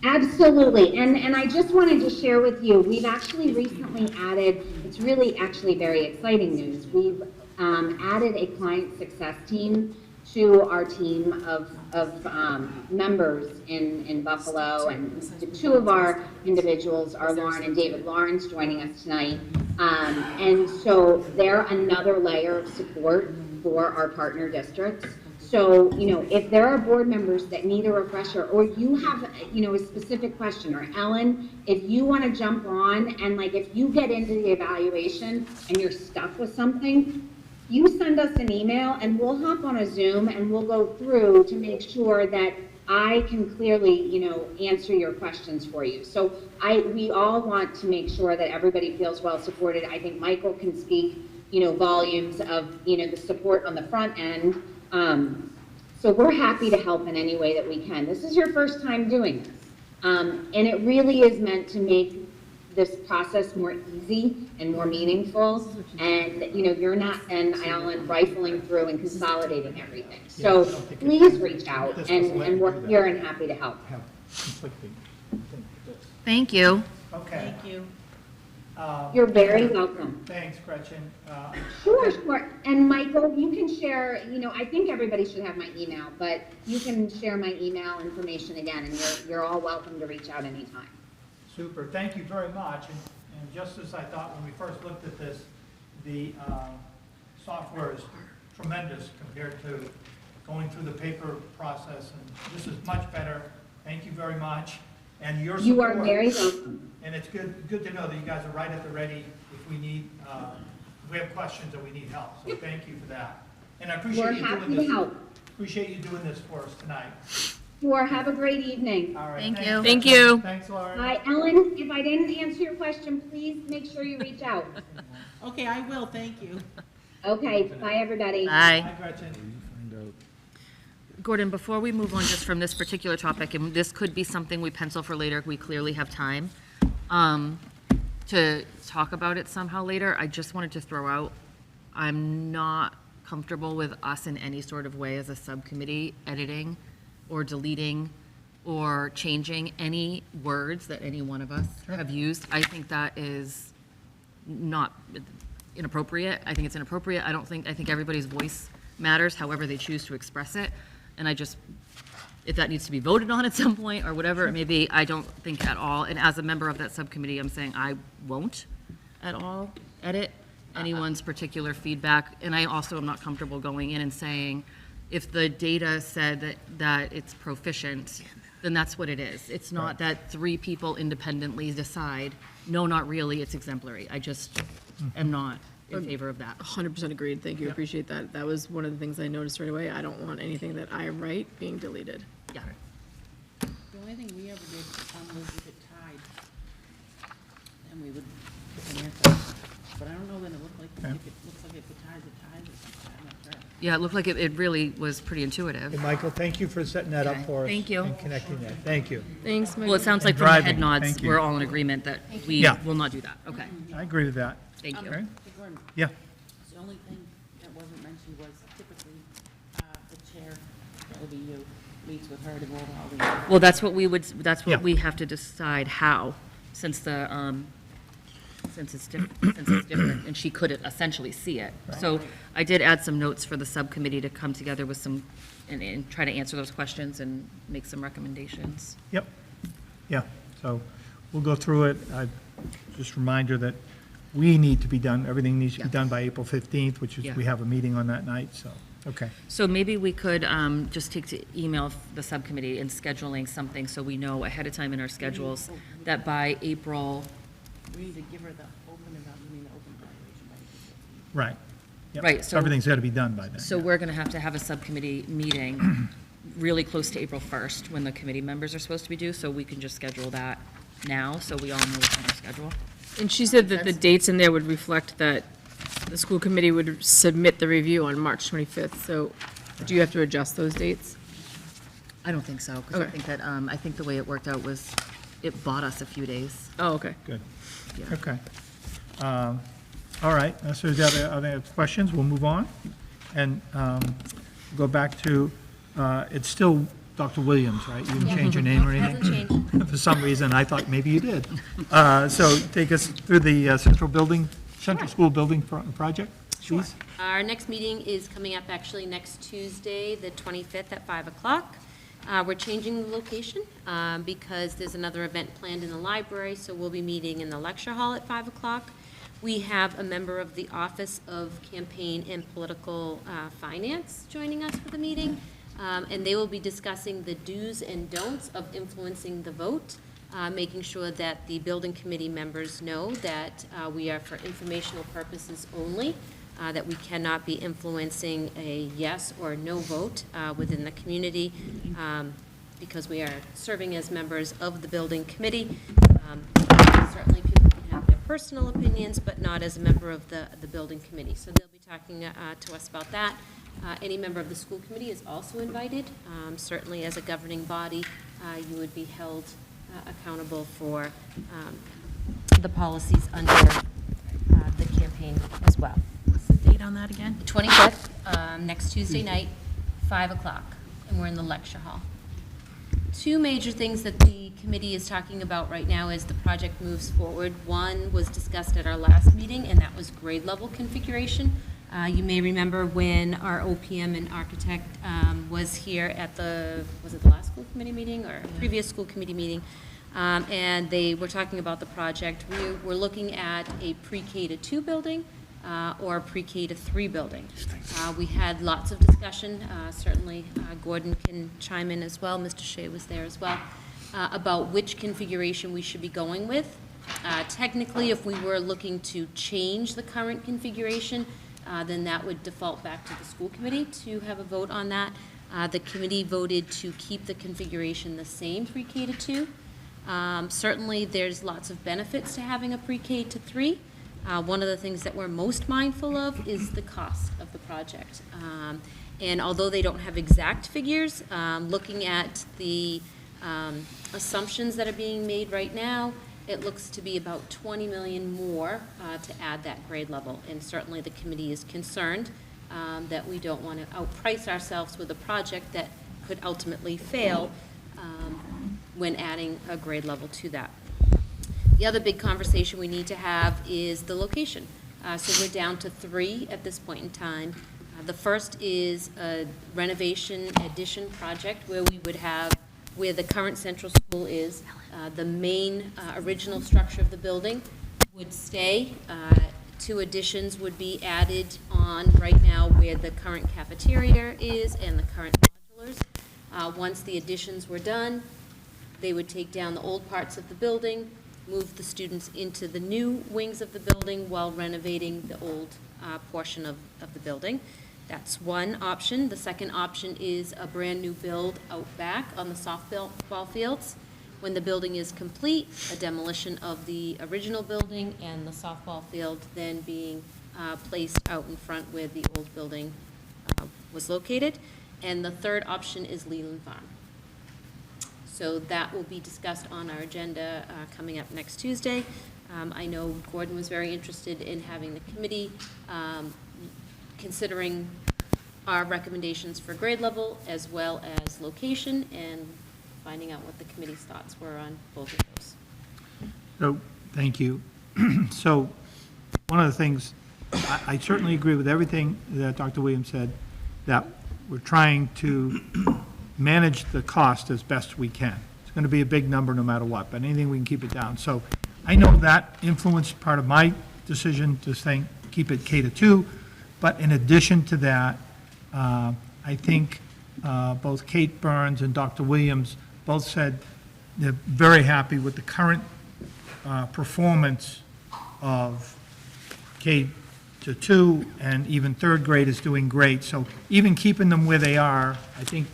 Absolutely. And I just wanted to share with you, we've actually recently added, it's really actually very exciting news. We've added a client success team to our team of members in Buffalo, and the two of our individuals are Lauren and David Lawrence joining us tonight. And so they're another layer of support for our partner districts. So, if there are board members that need a refresher, or you have, a specific question, or Ellen, if you want to jump on, and like, if you get into the evaluation and you're stuck with something, you send us an email and we'll hop on a Zoom and we'll go through to make sure that I can clearly, answer your questions for you. So we all want to make sure that everybody feels well supported. I think Michael can speak, volumes of, the support on the front end. So we're happy to help in any way that we can. This is your first time doing this. And it really is meant to make this process more easy and more meaningful. And, you're not, and Alan, rifling through and consolidating everything. So please reach out, and we're here and happy to help. Have conflicting. Thank you. Okay. Thank you. You're very welcome. Thanks, Gretchen. Sure. And Michael, you can share, I think everybody should have my email, but you can share my email information again, and you're all welcome to reach out anytime. Super, thank you very much. And just as I thought when we first looked at this, the software is tremendous compared to going through the paper process, and this is much better. Thank you very much. And your support. You are very welcome. And it's good to know that you guys are right at the ready if we need, if we have questions or we need help. So thank you for that. And I appreciate We're you doing happy this. to help. Appreciate you doing this for us tonight. Sure, have a great evening. All right. Thank thanks, you. Gretchen. Thank you. Thanks, Lauren. Hi, Ellen, if I didn't answer your question, please make sure you reach out. Okay, I will, thank you. Okay, bye, everybody. Bye. Hi, Gretchen. Gordon, before we move on just from this particular topic, and this could be something we pencil for later, we clearly have time to talk about it somehow later, I just wanted to throw out, I'm not comfortable with us in any sort of way as a subcommittee editing or deleting or changing any words that any one of us have used. I think that is not inappropriate. I think it's inappropriate. I think everybody's voice matters, however they choose to express it. And if that needs to be voted on at some point or whatever it may be, I don't think at all. And as a member of that subcommittee, I'm saying I won't at all edit anyone's particular feedback. And I also am not comfortable going in and saying, if the data said that it's proficient, then that's what it is. It's not that 3 people independently decide, no, not really, it's exemplary. I just am not in favor of that. 100% agreed. Thank you. Appreciate that. That was one of the things I noticed right away. I don't want anything that I write being deleted. Yeah. The only thing we ever did was if it tied, then we would put an answer. But I don't know when it looked like, if it looks like if it ties, I'm not sure. Yeah, it looked like it really was pretty intuitive. Hey, Michael, thank you for setting that up Okay, for us. thank you. And connecting that. Thank you. Thanks, Mike. Well, it sounds like And from the head driving, nods, thank you. we're all in agreement that we Yeah. will not do that. Okay, I agree with that. thank you. Okay. Hey, Gordon, Yeah. the only thing that wasn't mentioned was typically, the chair, that would be you, meets with her to go over all the. Well, that's what that's Yeah. what we have to decide how, since it's different, and she could essentially see it. So I did add some notes for the subcommittee to come together with some, and try to answer those questions and make some recommendations. Yep. Yeah. So we'll go through it. Just a reminder that we need to be done, everything needs to be done by April 15th, which is, Yeah. we have a meeting on that night, so, okay. So maybe we could just take to email the subcommittee and scheduling something so we know ahead of time in our schedules that by April, We need to give her the open evaluation by April 15th. Right. Yep. Right, so- Everything's got to be done by then. so yeah. we're going to have a subcommittee meeting really close to April 1st when the committee members are supposed to be due, so we can just schedule that now, so we all know what's on our schedule. And she said that the dates in there would reflect that the school committee would submit the review on March 25th. So do you have to adjust those dates? I don't think so, because I Okay. think that, I think the way it worked out was, it bought us a few days. Oh, okay. Good. Yeah. Okay. All right, so is there other questions? We'll move on. And go back to, it's still Dr. Williams, right? You didn't change your name or anything? Hasn't changed. For some reason, I thought maybe you did. So take us through the Central School Building Project, please. Our next meeting is coming up actually next Tuesday, the 25th at 5 o'clock. We're changing the location because there's another event planned in the library, so we'll be meeting in the lecture hall at 5 o'clock. We have a member of the Office of Campaign and Political Finance joining us for the meeting, and they will be discussing the do's and don'ts of influencing the vote, making sure that the building committee members know that we are for informational purposes only, that we cannot be influencing a yes or no vote within the community, because we are serving as members of the building committee. Certainly people can have their personal opinions, but not as a member of the building committee. So they'll be talking to us about that. Any member of the school committee is also invited. Certainly as a governing body, you would be held accountable for the policies under the campaign as well. What's the date on that again? The 25th, next Tuesday night, 5 o'clock, and we're in the lecture hall. Two major things that the committee is talking about right now as the project moves forward. One was discussed at our last meeting, and that was grade level configuration. You may remember when our OPM and architect was here at was it the last school committee meeting or previous school committee meeting? And they were talking about the project. We were looking at a pre-K to 2 building or a pre-K to 3 building. We had lots of discussion, certainly Gordon can chime in as well, Mr. Shea was there as well, about which configuration we should be going with. Technically, if we were looking to change the current configuration, then that would default back to the school committee to have a vote on that. The committee voted to keep the configuration the same pre-K to 2. Certainly, there's lots of benefits to having a pre-K to 3. One of the things that we're most mindful of is the cost of the project. And although they don't have exact figures, looking at the assumptions that are being made right now, it looks to be about 20 million more to add that grade level. And certainly the committee is concerned that we don't want to outprice ourselves with a project that could ultimately fail when adding a grade level to that. The other big conversation we need to have is the location. So we're down to 3 at this point in time. The first is a renovation addition project where we would have, where the current central school is, the main original structure of the building would stay. 2 additions would be added on right now where the current cafeteria is and the current modulars. Once the additions were done, they would take down the old parts of the building, move the students into the new wings of the building while renovating the old portion of the building. That's one option. The second option is a brand-new build out back on the softball fields. When the building is complete, a demolition of the original building and the softball field then being placed out in front where the old building was located. And the third option is Leland Farm. So that will be discussed on our agenda coming up next Tuesday. I know Gordon was very interested in having the committee considering our recommendations for grade level as well as location and finding out what the committee's thoughts were on both of those. So, thank you. So, one of the things, I certainly agree with everything that Dr. Williams said, that we're trying to manage the cost as best we can. It's going to be a big number no matter what, but anything we can keep it down. So I know that influenced part of my decision to think, keep it K to 2, but in addition to that, I think both Kate Burns and Dr. Williams both said they're very happy with the current performance of K to 2, and even 3rd grade is doing great. So even keeping them where they are, I think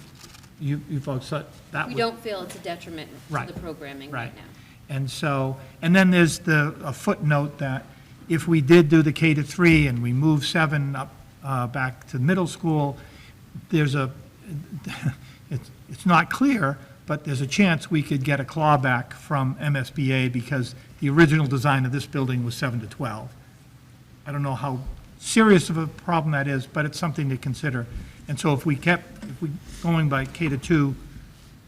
you folks thought that We would... don't feel it's a detriment Right. to the programming right now. And so, and then there's a footnote that if we did do the K to 3 and we move 7 up back to middle school, there's it's not clear, but there's a chance we could get a clawback from MSBA because the original design of this building was 7 to 12. I don't know how serious of a problem that is, but it's something to consider. And so if we going by K to 2,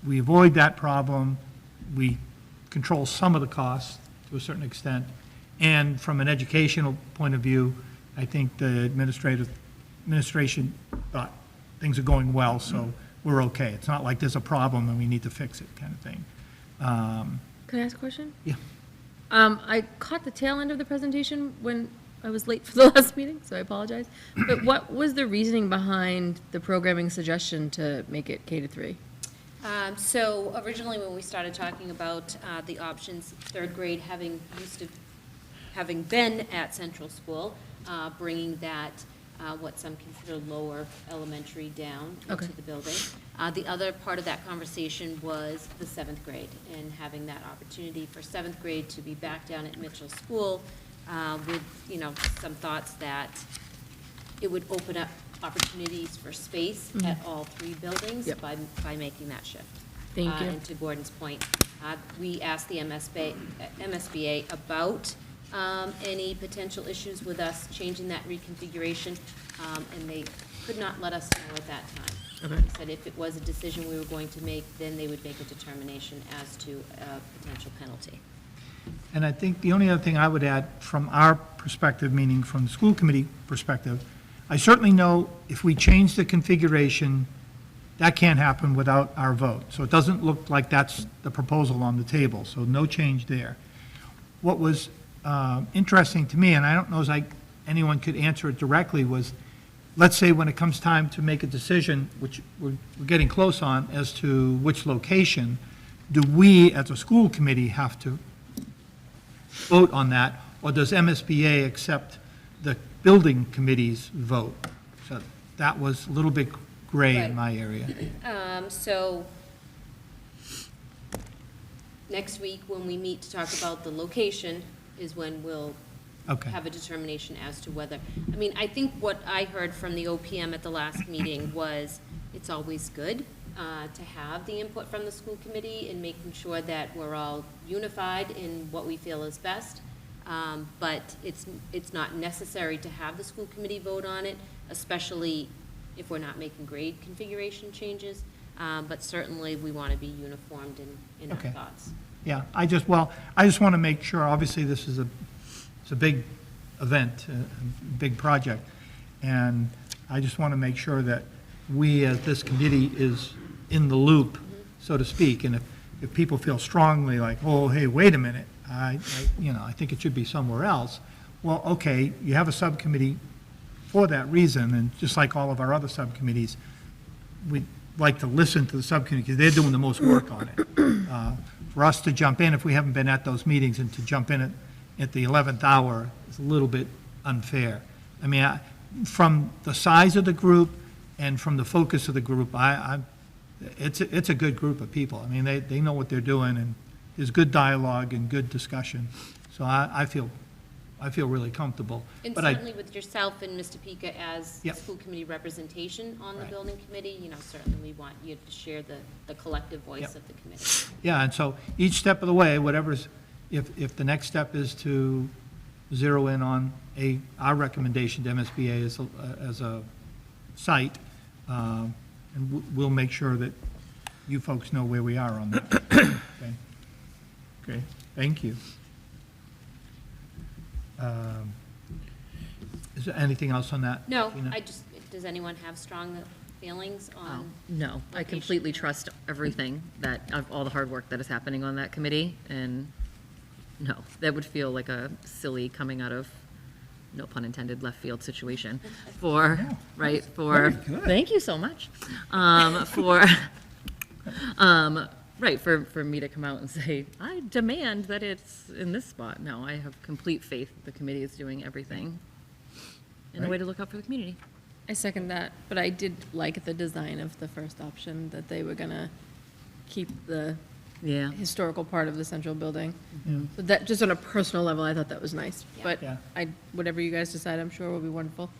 we avoid that problem, we control some of the costs to a certain extent, and from an educational point of view, I think the administration thought things are going well, so we're okay. It's not like there's a problem and we need to fix it kind of thing. Can I ask a question? Yeah. I caught the tail end of the presentation when I was late for the last meeting, so I apologize. But what was the reasoning behind the programming suggestion to make it K-3? So originally, when we started talking about the options, third grade having been at Central School, bringing that, what some consider lower elementary down Okay. into the building. The other part of that conversation was the seventh grade, and having that opportunity for seventh grade to be back down at Mitchell School with, some thoughts that it would open up opportunities for space at all three buildings Yep. by making that shift. Thank you. And to Gordon's point, we asked the MSBA about any potential issues with us changing that reconfiguration, and they could not let us know at that time. Okay. They said if it was a decision we were going to make, then they would make a determination as to a potential penalty. And I think the only other thing I would add from our perspective, meaning from the school committee perspective, I certainly know if we change the configuration, that can't happen without our vote. So it doesn't look like that's the proposal on the table, so no change there. What was interesting to me, and I don't know if anyone could answer it directly, was, let's say when it comes time to make a decision, which we're getting close on, as to which location, do we, as a school committee, have to vote on that, or does MSBA accept the building committee's vote? So that was a little bit gray in Right. my area. So next week, when we meet to talk about the location, is when we'll Okay. have a determination as to whether, I think what I heard from the OPM at the last meeting was, it's always good to have the input from the school committee in making sure that we're all unified in what we feel is best. But it's not necessary to have the school committee vote on it, especially if we're not making grade configuration changes. But certainly, we want to be uniformed in our Okay. thoughts. Yeah, I just want to make sure, obviously, this is it's a big event, a big project, and I just want to make sure that we, as this committee, is in the loop, so to speak, and if people feel strongly like, oh, hey, wait a minute, I think it should be somewhere else, well, okay, you have a subcommittee for that reason, and just like all of our other subcommittees, we'd like to listen to the subcommittee, because they're doing the most work on it. For us to jump in, if we haven't been at those meetings, and to jump in at the 11th hour is a little bit unfair. From the size of the group and from the focus of the group, it's a good group of people. They know what they're doing, and there's good dialogue and good discussion. So I feel really comfortable. And But certainly with yourself and Mr. Pika as Yep. school committee representation on the Right. building committee, certainly we want you to share the collective voice Yep. of the committee. Yeah, and so each step of the way, whatever's, if the next step is to zero in on our recommendation to MSBA as a site, and we'll make sure that you folks know where we are on that. Okay, thank you. Is there anything else on that? No, Tina? does anyone have strong feelings on? No, I location? completely trust everything of all the hard work that is happening on that committee, and no, that would feel like a silly coming out of, no pun intended, left field situation for, right, for, Very good. thank you so much. Right, for me to come out and say, I demand that it's in this spot. No, I have complete faith that the committee is doing everything in a way to look out for the community. I second that, but I did like the design of the first option, that they were gonna keep the Yeah. historical part of the central building. So that, just on a personal level, I thought that was nice. Yeah. But Yeah. whatever you guys decide, I'm sure will be wonderful.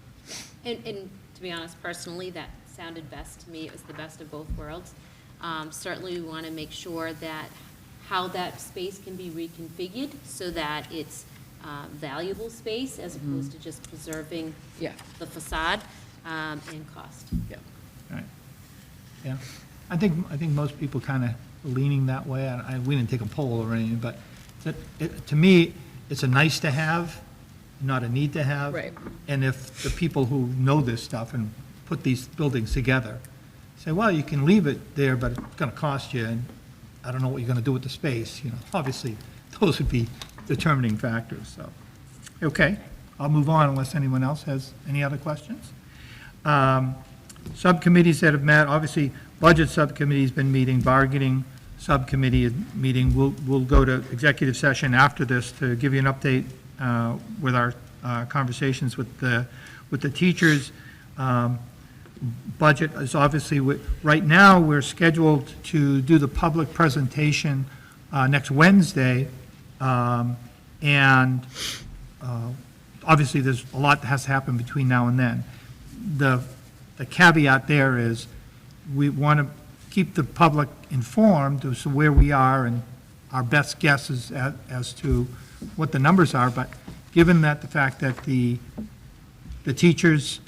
And to be honest, personally, that sounded best to me. It was the best of both worlds. Certainly, we want to make sure that how that space can be reconfigured so that it's valuable space as opposed to just preserving Yeah. the facade and cost. Yeah. Right. Yeah. I think most people kind of leaning that way. We didn't take a poll or anything, but to me, it's a nice to have, not a need to have. Right. And if the people who know this stuff and put these buildings together say, well, you can leave it there, but it's going to cost you, and I don't know what you're going to do with the space, obviously, those would be determining factors, so. Okay, I'll move on unless anyone else has any other questions. Subcommittees that have met, obviously, Budget Subcommittee's been meeting, Bargaining Subcommittee is meeting. We'll go to executive session after this to give you an update with our conversations with the teachers. Budget is obviously, right now, we're scheduled to do the public presentation next Wednesday, and obviously, there's a lot that has to happen between now and then. The caveat there is we want to keep the public informed as to where we are and our best guesses as to what the numbers are, but given that the fact that the teachers,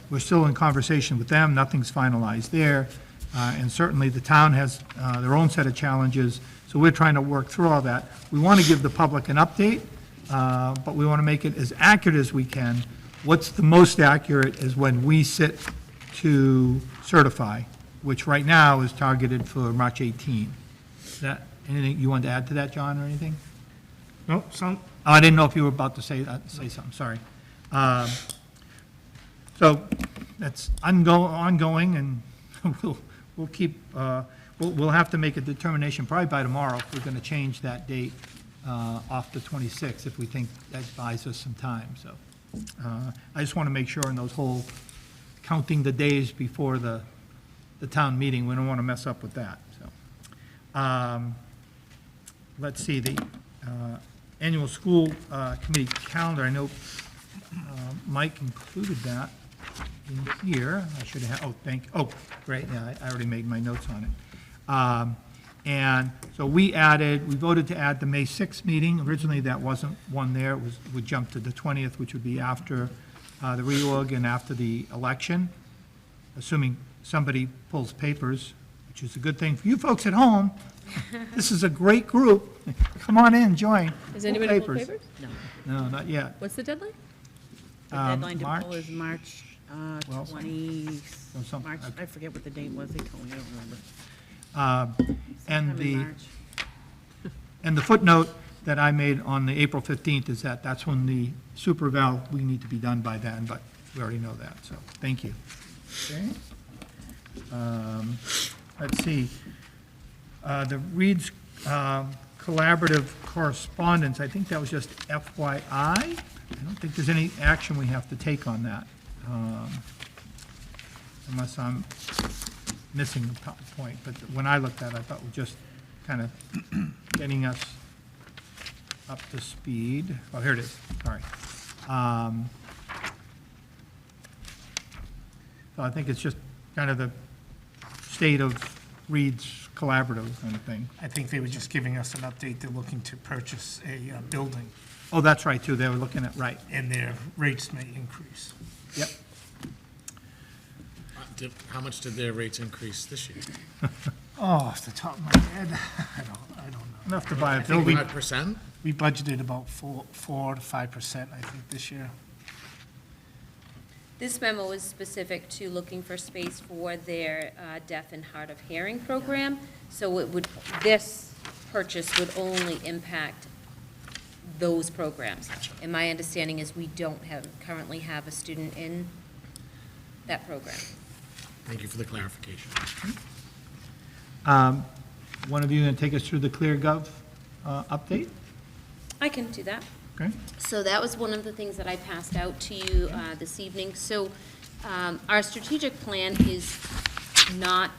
we're still in conversation with them, nothing's finalized there, and certainly the town has their own set of challenges, so we're trying to work through all that. We want to give the public an update, but we want to make it as accurate as we can. What's the most accurate is when we sit to certify, which right now is targeted for March 18. Is that, anything you wanted to add to that, John, or anything? No, I didn't know if you were about to say something, sorry. So that's ongoing, and we'll keep, we'll have to make a determination probably by tomorrow if we're going to change that date off the 26th if we think that buys us some time, so. I just want to make sure in those whole counting the days before the town meeting, we don't want to mess up with that, so. Let's see, the annual school committee calendar, I know Mike included that in here. I should have, great, yeah, I already made my notes on it. And so we voted to add the May 6th meeting. Originally, that wasn't one there. It would jump to the 20th, which would be after the reorg and after the election, assuming somebody pulls papers, which is a good thing for you folks at home. This is a great group. Come on in, join. Has anybody pulled papers? No, not yet. What's the deadline? The deadline to March? pull is March Well, 20, something, March, okay. I forget what the date was, they told me, I don't remember. And Sometime in March. and the footnote that I made on the April 15th is that's when the super eval, we need to be done by then, but we already know that, so, thank you. Okay. Let's see. The Reed's collaborative correspondence, I think that was just FYI. I don't think there's any action we have to take on that, unless I'm missing the point. But when I looked at it, I thought we're just kind of getting us up to speed. Oh, here it is, sorry. So I think it's just kind of the state of Reed's collaborative kind of thing. I think they were just giving us an update. They're looking to purchase a building, Oh, that's right, too, they were looking at, right, and their rates may increase. yep. How much did their rates increase this year? Oh, off the top of my head, I don't know. Enough to buy a I think building. 5%? We budgeted about 4 to 5%, I think, this year. This memo is specific to looking for space for their deaf and hard of hearing program. So this purchase would only impact those programs. And my understanding is we don't currently have a student in that program. Thank you for the clarification. One of you going to take us through the ClearGov update? I can do that. Okay. So that was one of the things that I passed out to you this evening. So our strategic plan is not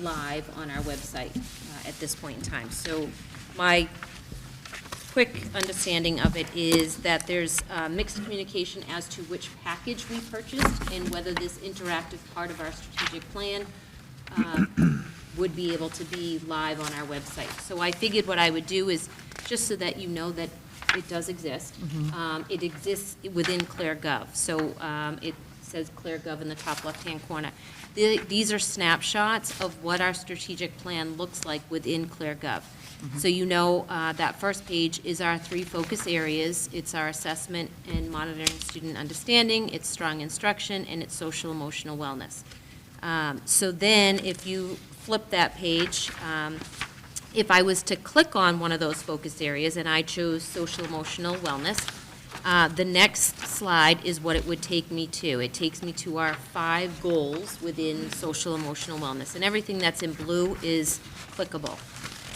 live on our website at this point in time. So my quick understanding of it is that there's mixed communication as to which package we purchased and whether this interactive part of our strategic plan would be able to be live on our website. So I figured what I would do is, just so that you know that it does exist, it exists within ClearGov. So it says ClearGov in the top left-hand corner. These are snapshots of what our strategic plan looks like within ClearGov. So you know that first page is our 3 focus areas. It's our assessment and monitoring student understanding, it's strong instruction, and it's social emotional wellness. So then if you flip that page, If I was to click on one of those focus areas and I chose social emotional wellness, the next slide is what it would take me to. It takes me to our 5 goals within social emotional wellness, and everything that's in blue is clickable.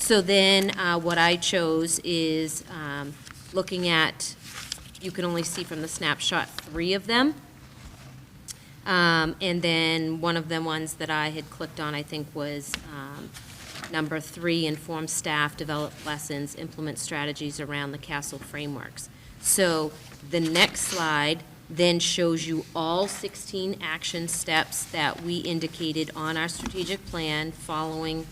So then what I chose is looking at, you can only see from the snapshot 3 of them. And then one of the ones that I had clicked on, I think, was number 3, inform staff, develop lessons, implement strategies around the CASTLE frameworks. So the next slide then shows you all 16 action steps that we indicated on our strategic plan following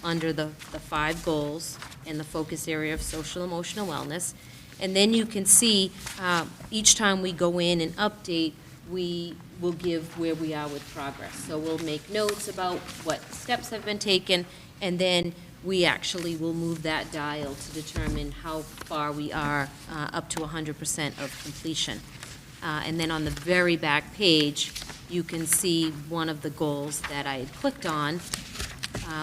under the 5 goals and the focus area of social emotional wellness. And then you can see each time we go in and update, we will give where we are with progress. So we'll make notes about what steps have been taken, and then we actually will move that dial to determine how far we are up to 100% of completion. And then on the very back page, you can see one of the goals that I had clicked on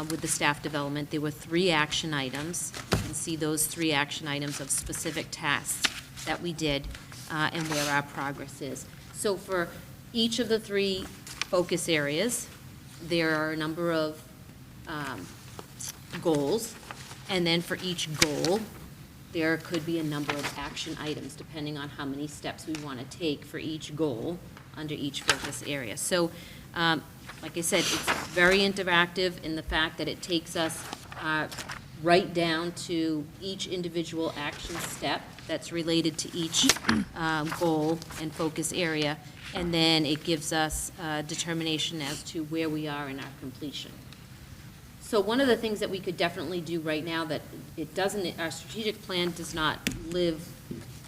with the staff development. There were 3 action items. You can see those 3 action items of specific tasks that we did and where our progress is. So for each of the 3 focus areas, there are a number of goals, and then for each goal, there could be a number of action items depending on how many steps we want to take for each goal under each focus area. So, like I said, it's very interactive in the fact that it takes us right down to each individual action step that's related to each goal and focus area, and then it gives us determination as to where we are in our completion. So one of the things that we could definitely do right now that it doesn't, our strategic plan does not live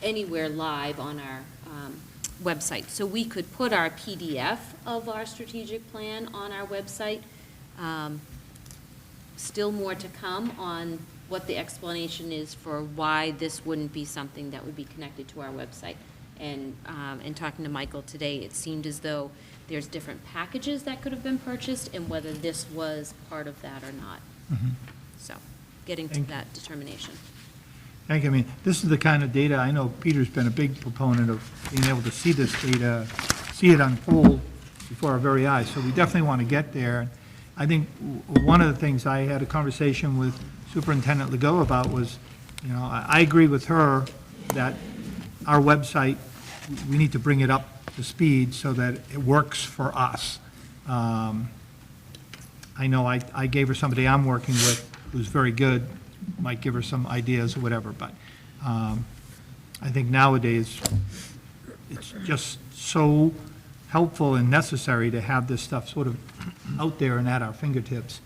anywhere live on our website. So we could put our PDF of our strategic plan on our website. Still more to come on what the explanation is for why this wouldn't be something that would be connected to our website. And in talking to Michael today, it seemed as though there's different packages that could have been purchased and whether this was part of that or not. So getting to that determination. Thank you. I mean, this is the kind of data, I know Peter's been a big proponent of being able to see this data, see it unfold before our very eyes. So we definitely want to get there. I think one of the things I had a conversation with Superintendent Legault about was, you know, I agree with her that our website, we need to bring it up to speed so that it works for us. I know I gave her somebody I'm working with who's very good, might give her some ideas or whatever, but I think nowadays it's just so helpful and necessary to have this stuff sort of out there and at our fingertips.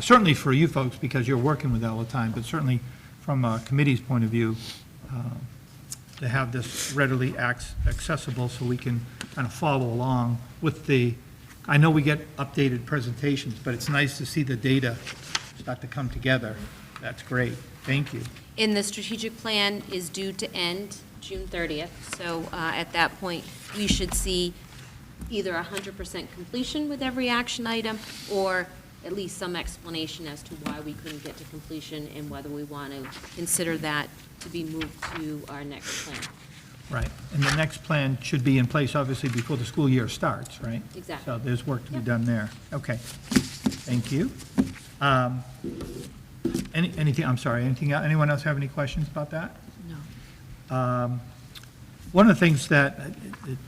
Certainly for you folks because you're working with it all the time, but certainly from a committee's point of view, to have this readily accessible so we can kind of follow along with the, I know we get updated presentations, but it's nice to see the data start to come together. That's great. Thank you. And the strategic plan is due to end June 30th. So at that point, we should see either 100% completion with every action item or at least some explanation as to why we couldn't get to completion and whether we want to consider that to be moved to our next plan. Right. And the next plan should be in place, obviously, before the school year starts, right? Exactly. So there's work to be done there. Okay. Thank you. Anything, I'm sorry, anyone else have any questions about that? No. One of the things that it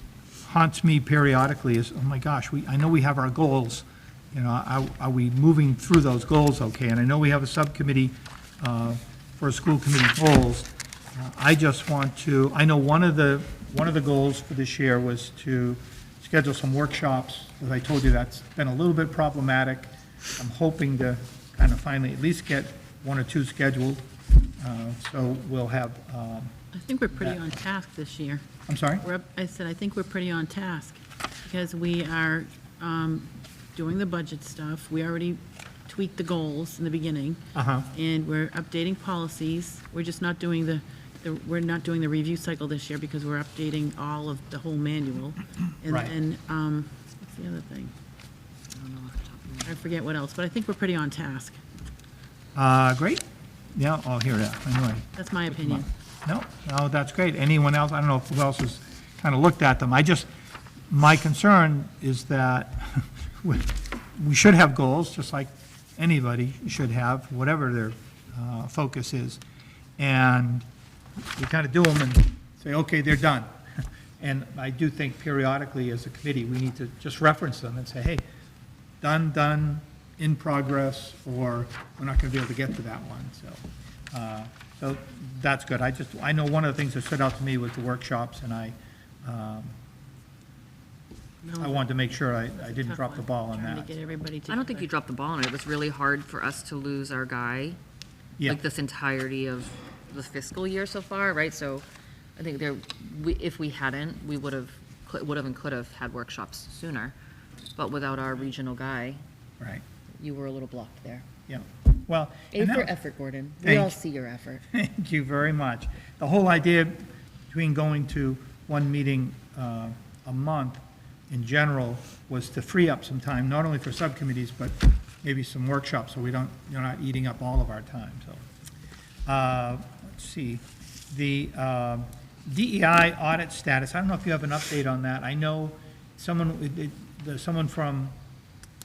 haunts me periodically is, oh my gosh, I know we have our goals. You know, are we moving through those goals okay? And I know we have a subcommittee for school committee goals. I just want to, I know one of the goals for this year was to schedule some workshops. As I told you, that's been a little bit problematic. I'm hoping to kind of finally at least get 1 or 2 scheduled. So we'll have. I think we're pretty on task this year. I'm sorry? I said, I think we're pretty on task because we are doing the budget stuff. We already tweaked the goals in the beginning. And we're updating policies. We're just not doing we're not doing the review cycle this year because we're updating all of the whole manual. And Right. then, what's the other thing? I don't know off the top of my head. I forget what else, but I think we're pretty on task. Great. Yeah, oh, here, yeah, anyway. That's my opinion. No, that's great. Anyone else? I don't know who else has kind of looked at them. My concern is that we should have goals, just like anybody should have, whatever their focus is. And we kind of do them and say, okay, they're done. And I do think periodically as a committee, we need to just reference them and say, hey, done, in progress, or we're not going to be able to get to that one. So that's good. I know one of the things that stood out to me was the workshops, and I wanted to make sure I didn't drop the ball on Trying that. to get everybody I don't think together. you dropped the ball on it. It was really hard for us to lose our guy, Yeah. like this entirety of the fiscal year so far, right? So I think if we hadn't, we would have and could have had workshops sooner. But without our regional guy, Right, you were a little blocked there. yeah. Well. A and for that- effort, Gordon. We Thank all you. see your effort. Thank you very much. The whole idea between going to one meeting a month in general was to free up some time, not only for subcommittees, but maybe some workshops, so you're not eating up all of our time, so. Let's see, the DEI audit status, I don't know if you have an update on that. I know someone from,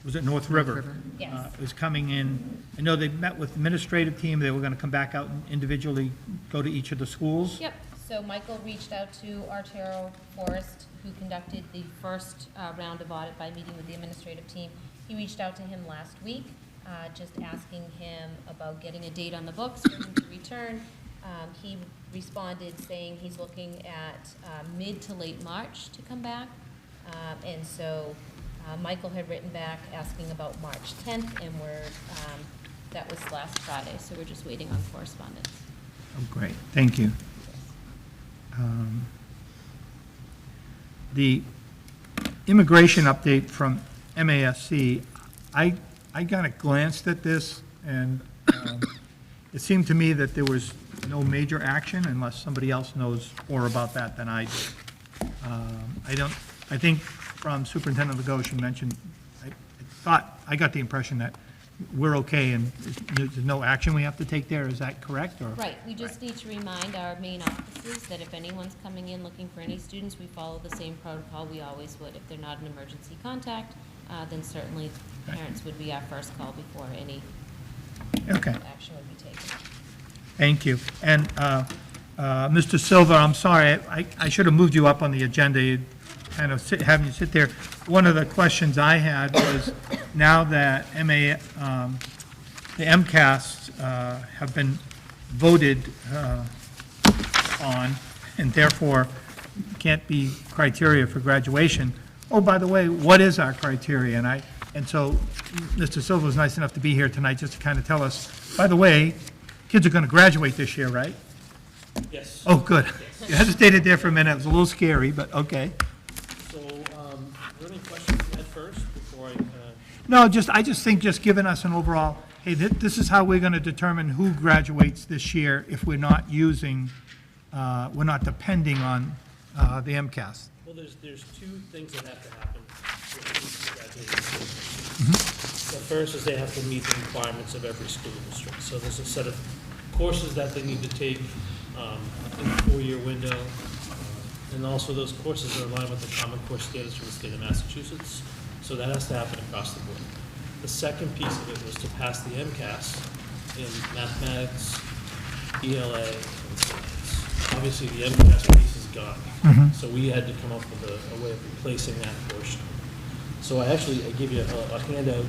was it North River? Yes. Is coming in. I know they met with the administrative team, they were gonna come back out and individually go to each of the schools. Yep, so Michael reached out to Arturo Forrest, who conducted the first round of audit by meeting with the administrative team. He reached out to him last week, just asking him about getting a date on the books for him to return. He responded saying he's looking at mid to late March to come back. And so Michael had written back asking about March 10th, and that was last Friday, so we're just waiting on correspondence. Oh, great, thank you. The immigration update from MASC, I kind of glanced at this, and it seemed to me that there was no major action unless somebody else knows more about that than I do. I think from Superintendent Legault, she mentioned, I got the impression that we're okay and there's no action we have to take there. Is that correct, or? Right, we just need to remind our main offices that if anyone's coming in looking for any students, we follow the same protocol we always would. If they're not an emergency contact, then certainly parents would be our first call before any Okay. action would be taken. Thank you. And Mr. Silva, I'm sorry, I should have moved you up on the agenda, kind of having you sit there. One of the questions I had was, now that the MCAS have been voted on, and therefore can't be criteria for graduation, oh, by the way, what is our criteria? And so Mr. Silva was nice enough to be here tonight just to kind of tell us, by the way, kids are going to graduate this year, right? Yes. Oh, good. You hesitated there for a minute. It was a little scary, but okay. So, are there any questions at first before I, No, I just think just giving us an overall, hey, this is how we're going to determine who graduates this year if we're not using, we're not depending on the MCAS. well, there's two things that have to happen with graduation. The first is they have to meet the requirements of every school district. So there's a set of courses that they need to take in the 4-year window. And also those courses are aligned with the Common Core standards from the state of Massachusetts. So that has to happen across the board. The second piece of it was to pass the MCAS in mathematics, ELA, and science. Obviously, the MCAS piece is gone. So we had to come up with a way of replacing that portion. So I give you a handout.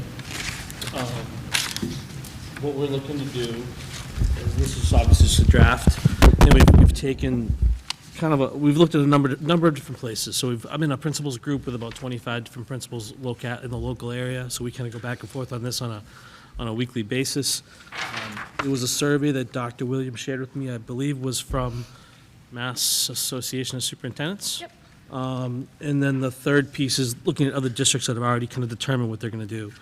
What we're looking to do is, this is obviously just a draft, and we've taken we've looked at a number of different places. So I'm in a principals group with about 25 different principals in the local area. So we kind of go back and forth on this on a weekly basis. It was a survey that Dr. Williams shared with me, I believe was from Mass Association of Superintendents. Yep. And then the third piece is looking at other districts that have already kind of determined what they're going to do.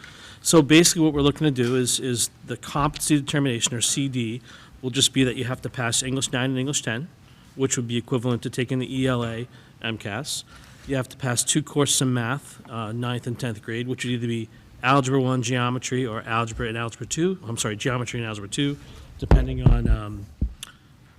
So basically what we're looking to do is the competency determination, or CD, will just be that you have to pass English 9 and English 10, which would be equivalent to taking the ELA MCAS. You have to pass 2 courses in math, 9th and 10th grade, which would either be Algebra 1 geometry or Algebra and Algebra 2, geometry and Algebra 2, depending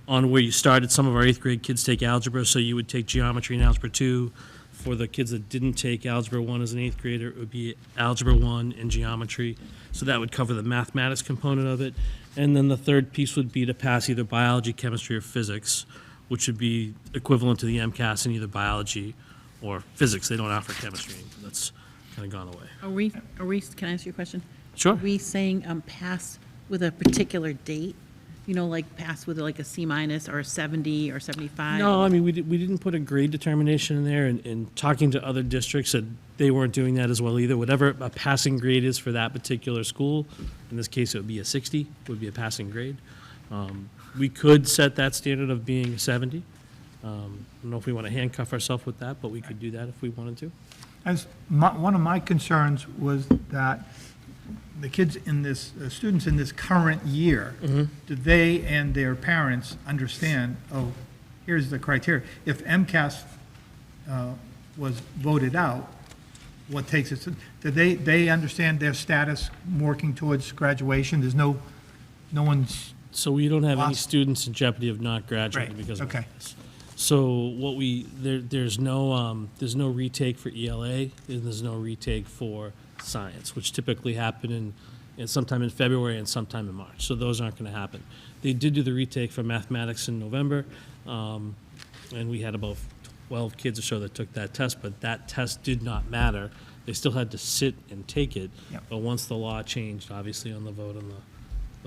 on where you started. Some of our 8th grade kids take algebra, so you would take geometry and Algebra 2. For the kids that didn't take Algebra 1 as an 8th grader, it would be Algebra 1 and geometry. So that would cover the mathematics component of it. And then the third piece would be to pass either biology, chemistry, or physics, which would be equivalent to the MCAS in either biology or physics. They don't offer chemistry. That's kind of gone away. Are we, can I ask you a question? Sure. Are we saying pass with a particular date? You know, like pass with like a C- or a 70 or 75? No, I mean, we didn't put a grade determination in there, and talking to other districts, that they weren't doing that as well either. Whatever a passing grade is for that particular school, in this case, it would be a 60, would be a passing grade. We could set that standard of being a 70. I don't know if we want to handcuff ourselves with that, but we could do that if we wanted to. One of my concerns was that the kids in this, students in this current year, do they and their parents understand, oh, here's the criteria? If MCAS was voted out, what takes it, do they understand their status working towards graduation? There's no one's. So we don't have any Lost. students in jeopardy of not graduating Right, because of okay. this. So what there's no retake for ELA, and there's no retake for science, which typically happen in sometime in February and sometime in March. So those aren't going to happen. They did do the retake for mathematics in November, and we had about 12 kids or so that took that test, but that test did not matter. They still had to sit and take it. Yep. But once the law changed, obviously on the vote on the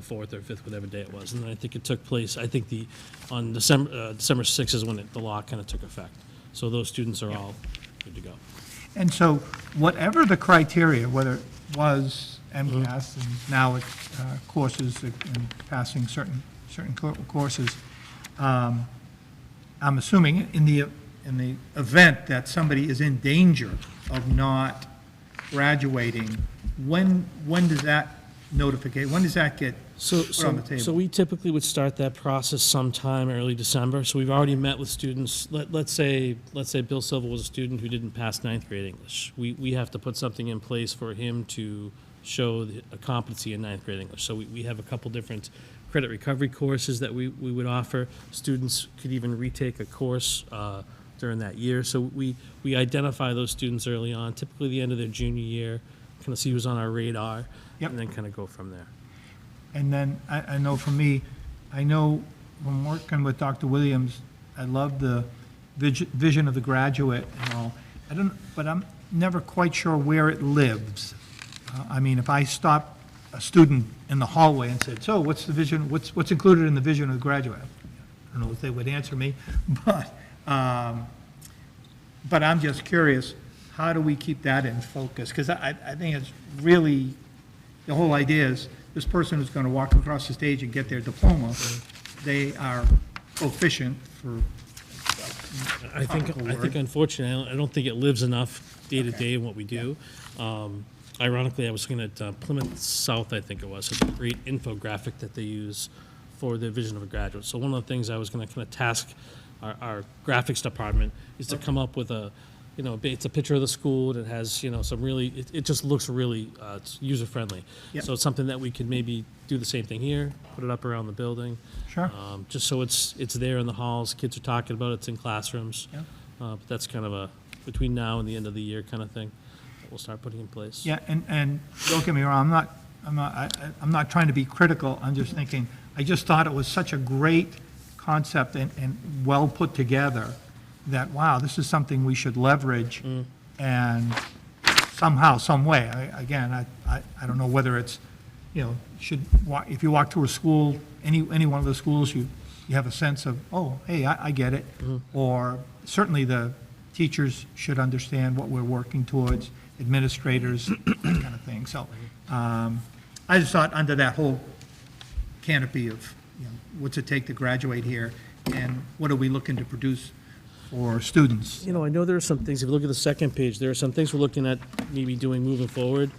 4th or 5th, whatever day it was, and I think it took place, on December 6th is when the law kind of took effect. So those students are all good to go. And so whatever the criteria, whether it was MCAS and now it's courses and passing certain courses, I'm assuming in the event that somebody is in danger of not graduating, when does that notification, when does that get put on the table? So we typically would start that process sometime early December. So we've already met with students. Let's say Bill Silva was a student who didn't pass 9th grade English. We have to put something in place for him to show a competency in 9th grade English. So we have a couple different credit recovery courses that we would offer. Students could even retake a course during that year. So we identify those students early on, typically the end of their junior year, kind of see who's on our radar, Yep. and then kind of go from there. And then I know for me, I know when working with Dr. Williams, I love the vision of the graduate and all. But I'm never quite sure where it lives. I mean, if I stop a student in the hallway and said, so what's the vision, what's included in the vision of the graduate? I don't know if they would answer me, but I'm just curious, how do we keep that in focus? Because I think it's really, the whole idea is this person who's going to walk across the stage and get their diploma, they are proficient for. I think unfortunately, I don't think it lives enough day to day in what we do. Ironically, I was looking at Plymouth South, I think it was, a great infographic that they use for their vision of a graduate. So one of the things I was going to kind of task our graphics department is to come up with it's a picture of the school that has, some really, it just looks really user-friendly. Yep. So it's something that we could maybe do the same thing here, put it up around the building. Sure. Just so it's there in the halls, kids are talking about it, it's in classrooms. Yeah. But that's kind of a between now and the end of the year kind of thing that we'll start putting in place. Yeah, and don't get me wrong, I'm not trying to be critical, I'm just thinking, I just thought it was such a great concept and well put together that, wow, this is something we should leverage and somehow, some way. I don't know whether it's, if you walk through a school, any one of the schools, you have a sense of, oh, hey, I get it. Or certainly the teachers should understand what we're working towards, administrators, that kind of thing. So I just thought under that whole canopy of, what's it take to graduate here and what are we looking to produce for students? I know there are some things, if you look at the second page, there are some things we're looking at maybe doing moving forward.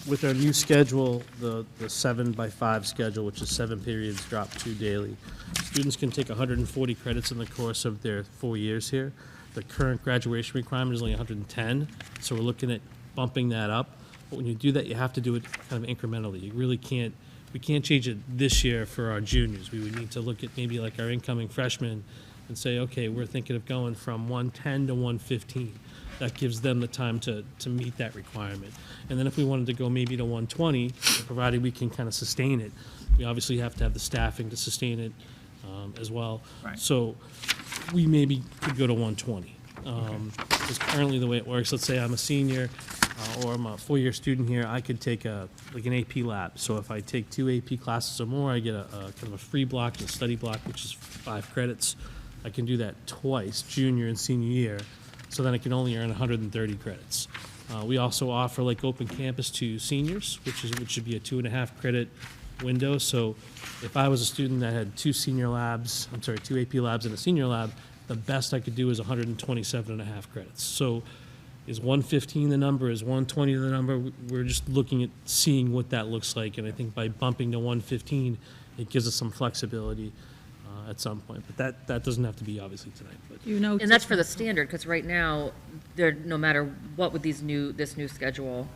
With our new schedule, the 7x5 schedule, which is 7 periods, drop 2 daily, students can take 140 credits in the course of their 4 years here. The current graduation requirement is only 110, so we're looking at bumping that up But when you do that, you have to do it kind of incrementally. You really can't, we can't change it this year for our juniors. We would need to look at maybe like our incoming freshmen and say, okay, we're thinking of going from 110 to 115. That gives them the time to meet that requirement. And then if we wanted to go maybe to 120, provided we can kind of sustain it, we obviously have to have the staffing to sustain it as well. Right. So we maybe could go to 120. Because currently the way it works, let's say I'm a senior or I'm a four-year student here, I could take like an AP lab. So if I take 2 AP classes or more, I get a kind of a free block and a study block, which is 5 credits. I can do that twice, junior and senior year. So then I can only earn 130 credits. We also offer like open campus to seniors, which should be a 2.5 credit window. So if I was a student that had 2 AP labs and a senior lab, the best I could do is 127.5 credits. So is 115 the number? Is 120 the number? We're just looking at seeing what that looks like. And I think by bumping to 115, it gives us some flexibility at some point. But that doesn't have to be obviously tonight. But You know, And that's for the standard, because right now, they're, no matter what with this new schedule,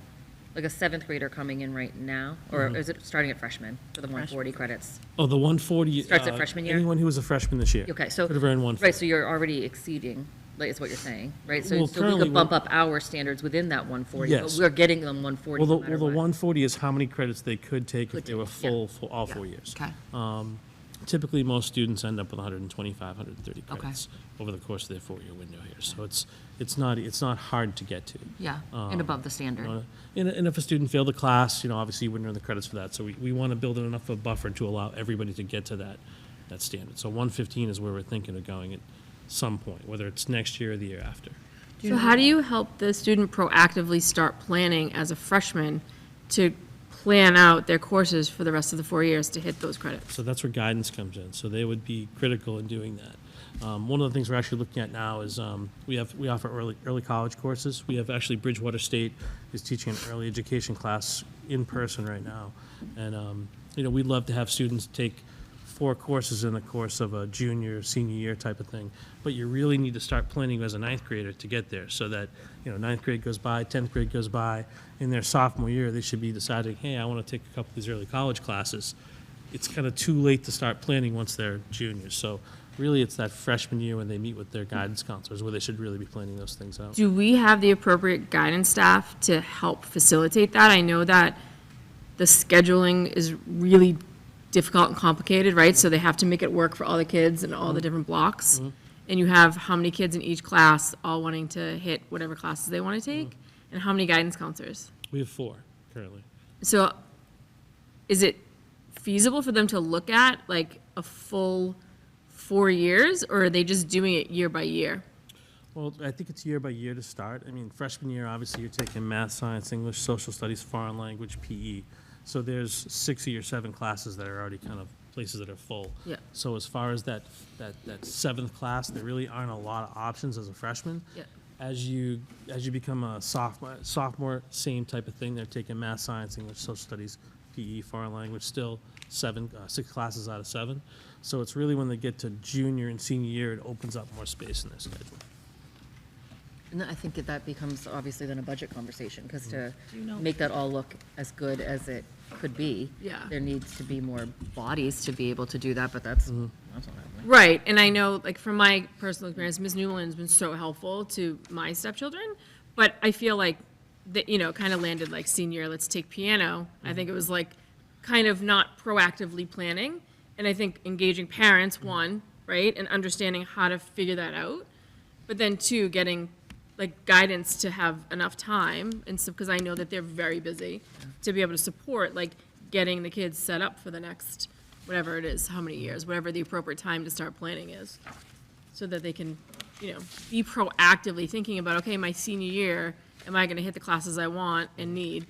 like a 7th grader coming in right now, or is it starting at freshman for the 140 credits? oh, the 140 Starts at freshman year? Anyone who was a freshman this year Okay, so, could have earned 140. right, so you're already exceeding, like, is what you're saying, right? So Well, so we currently could bump up our standards within that 140, but Yes. we're getting them 140 Well, no matter the what. 140 is how many credits they could take Could if they were take, yeah. full all 4 years. Okay. Typically, most students end up with 125, 130 Okay. credits over the course of their 4-year window here. So it's not hard to get to. Yeah, and above the standard. And if a student failed a class, obviously you wouldn't earn the credits for that. So we want to build in enough of a buffer to allow everybody to get to that standard. So 115 is where we're thinking of going at some point, whether it's next year or the year after. So how do you help the student proactively start planning as a freshman to plan out their courses for the rest of the 4 years to hit those credits? So that's where guidance comes in. So they would be critical in doing that. One of the things we're actually looking at now is we offer early college courses. We have actually Bridgewater State is teaching an early education class in person right now, and we'd love to have students take 4 courses in the course of a junior, senior year type of thing. But you really need to start planning as a 9th grader to get there, so that 9th grade goes by, 10th grade goes by. In their sophomore year, they should be deciding, hey, I want to take a couple of these early college classes. It's kind of too late to start planning once they're juniors. So really, it's that freshman year when they meet with their guidance counselors where they should really be planning those things out. Do we have the appropriate guidance staff to help facilitate that? I know that the scheduling is really difficult and complicated, right? So they have to make it work for all the kids and all the different blocks. And you have how many kids in each class all wanting to hit whatever classes they want to take, and how many guidance counselors? We have 4 currently. So is it feasible for them to look at like a full 4 years, or are they just doing it year by year? Well, I think it's year by year to start. I mean, freshman year, obviously, you're taking math, science, English, social studies, foreign language, PE. So there's 6 or 7 classes that are already kind of places that are full. Yeah. So as far as that 7th class, there really aren't a lot of options as a freshman. Yeah. As you become a sophomore, same type of thing. They're taking math, science, English, social studies, PE, foreign language, still 6 classes out of 7. So it's really when they get to junior and senior year, it opens up more space in their schedule. And I think that becomes obviously then a budget conversation, because to make that all look as good as it could be, Yeah. there needs to be more bodies to be able to do that, but that's not happening. Right, and I know, like, from my personal experience, Ms. Newland's been so helpful to my stepchildren, but I feel like that, kind of landed like senior, let's take piano. I think it was like kind of not proactively planning, and I think engaging parents, 1, right, and understanding how to figure that out, but then 2, getting like guidance to have enough time, and so, because I know that they're very busy, to be able to support, like, getting the kids set up for the next, whatever it is, how many years, whatever the appropriate time to start planning is, so that they can, be proactively thinking about, okay, my senior year, am I gonna hit the classes I want and need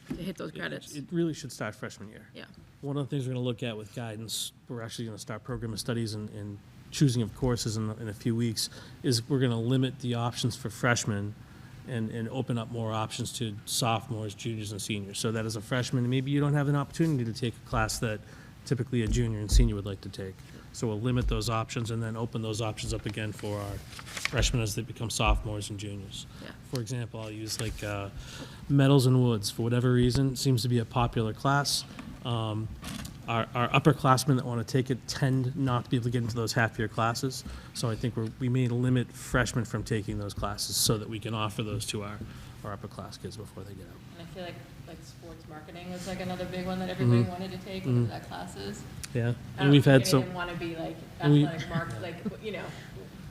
to hit those credits? It really should start freshman year. Yeah. One of the things we're going to look at with guidance, we're actually going to start program of studies and choosing of courses in a few weeks, is we're going to limit the options for freshmen and open up more options to sophomores, juniors, and seniors. So that as a freshman, maybe you don't have an opportunity to take a class that typically a junior and senior would like to take. So we'll limit those options and then open those options up again for our freshmen as they become sophomores and juniors. Yeah. For example, I'll use like Metals and Woods. For whatever reason, it seems to be a popular class. Our upperclassmen that want to take it tend not to be able to get into those half-year classes. So I think we may limit freshmen from taking those classes so that we can offer those to our upper class kids before they get out. And I feel like sports marketing is like another big one that everybody wanted to take, whatever that class is. Yeah, I and don't we've think had any some. of them want to be like and we- athletic like, you know,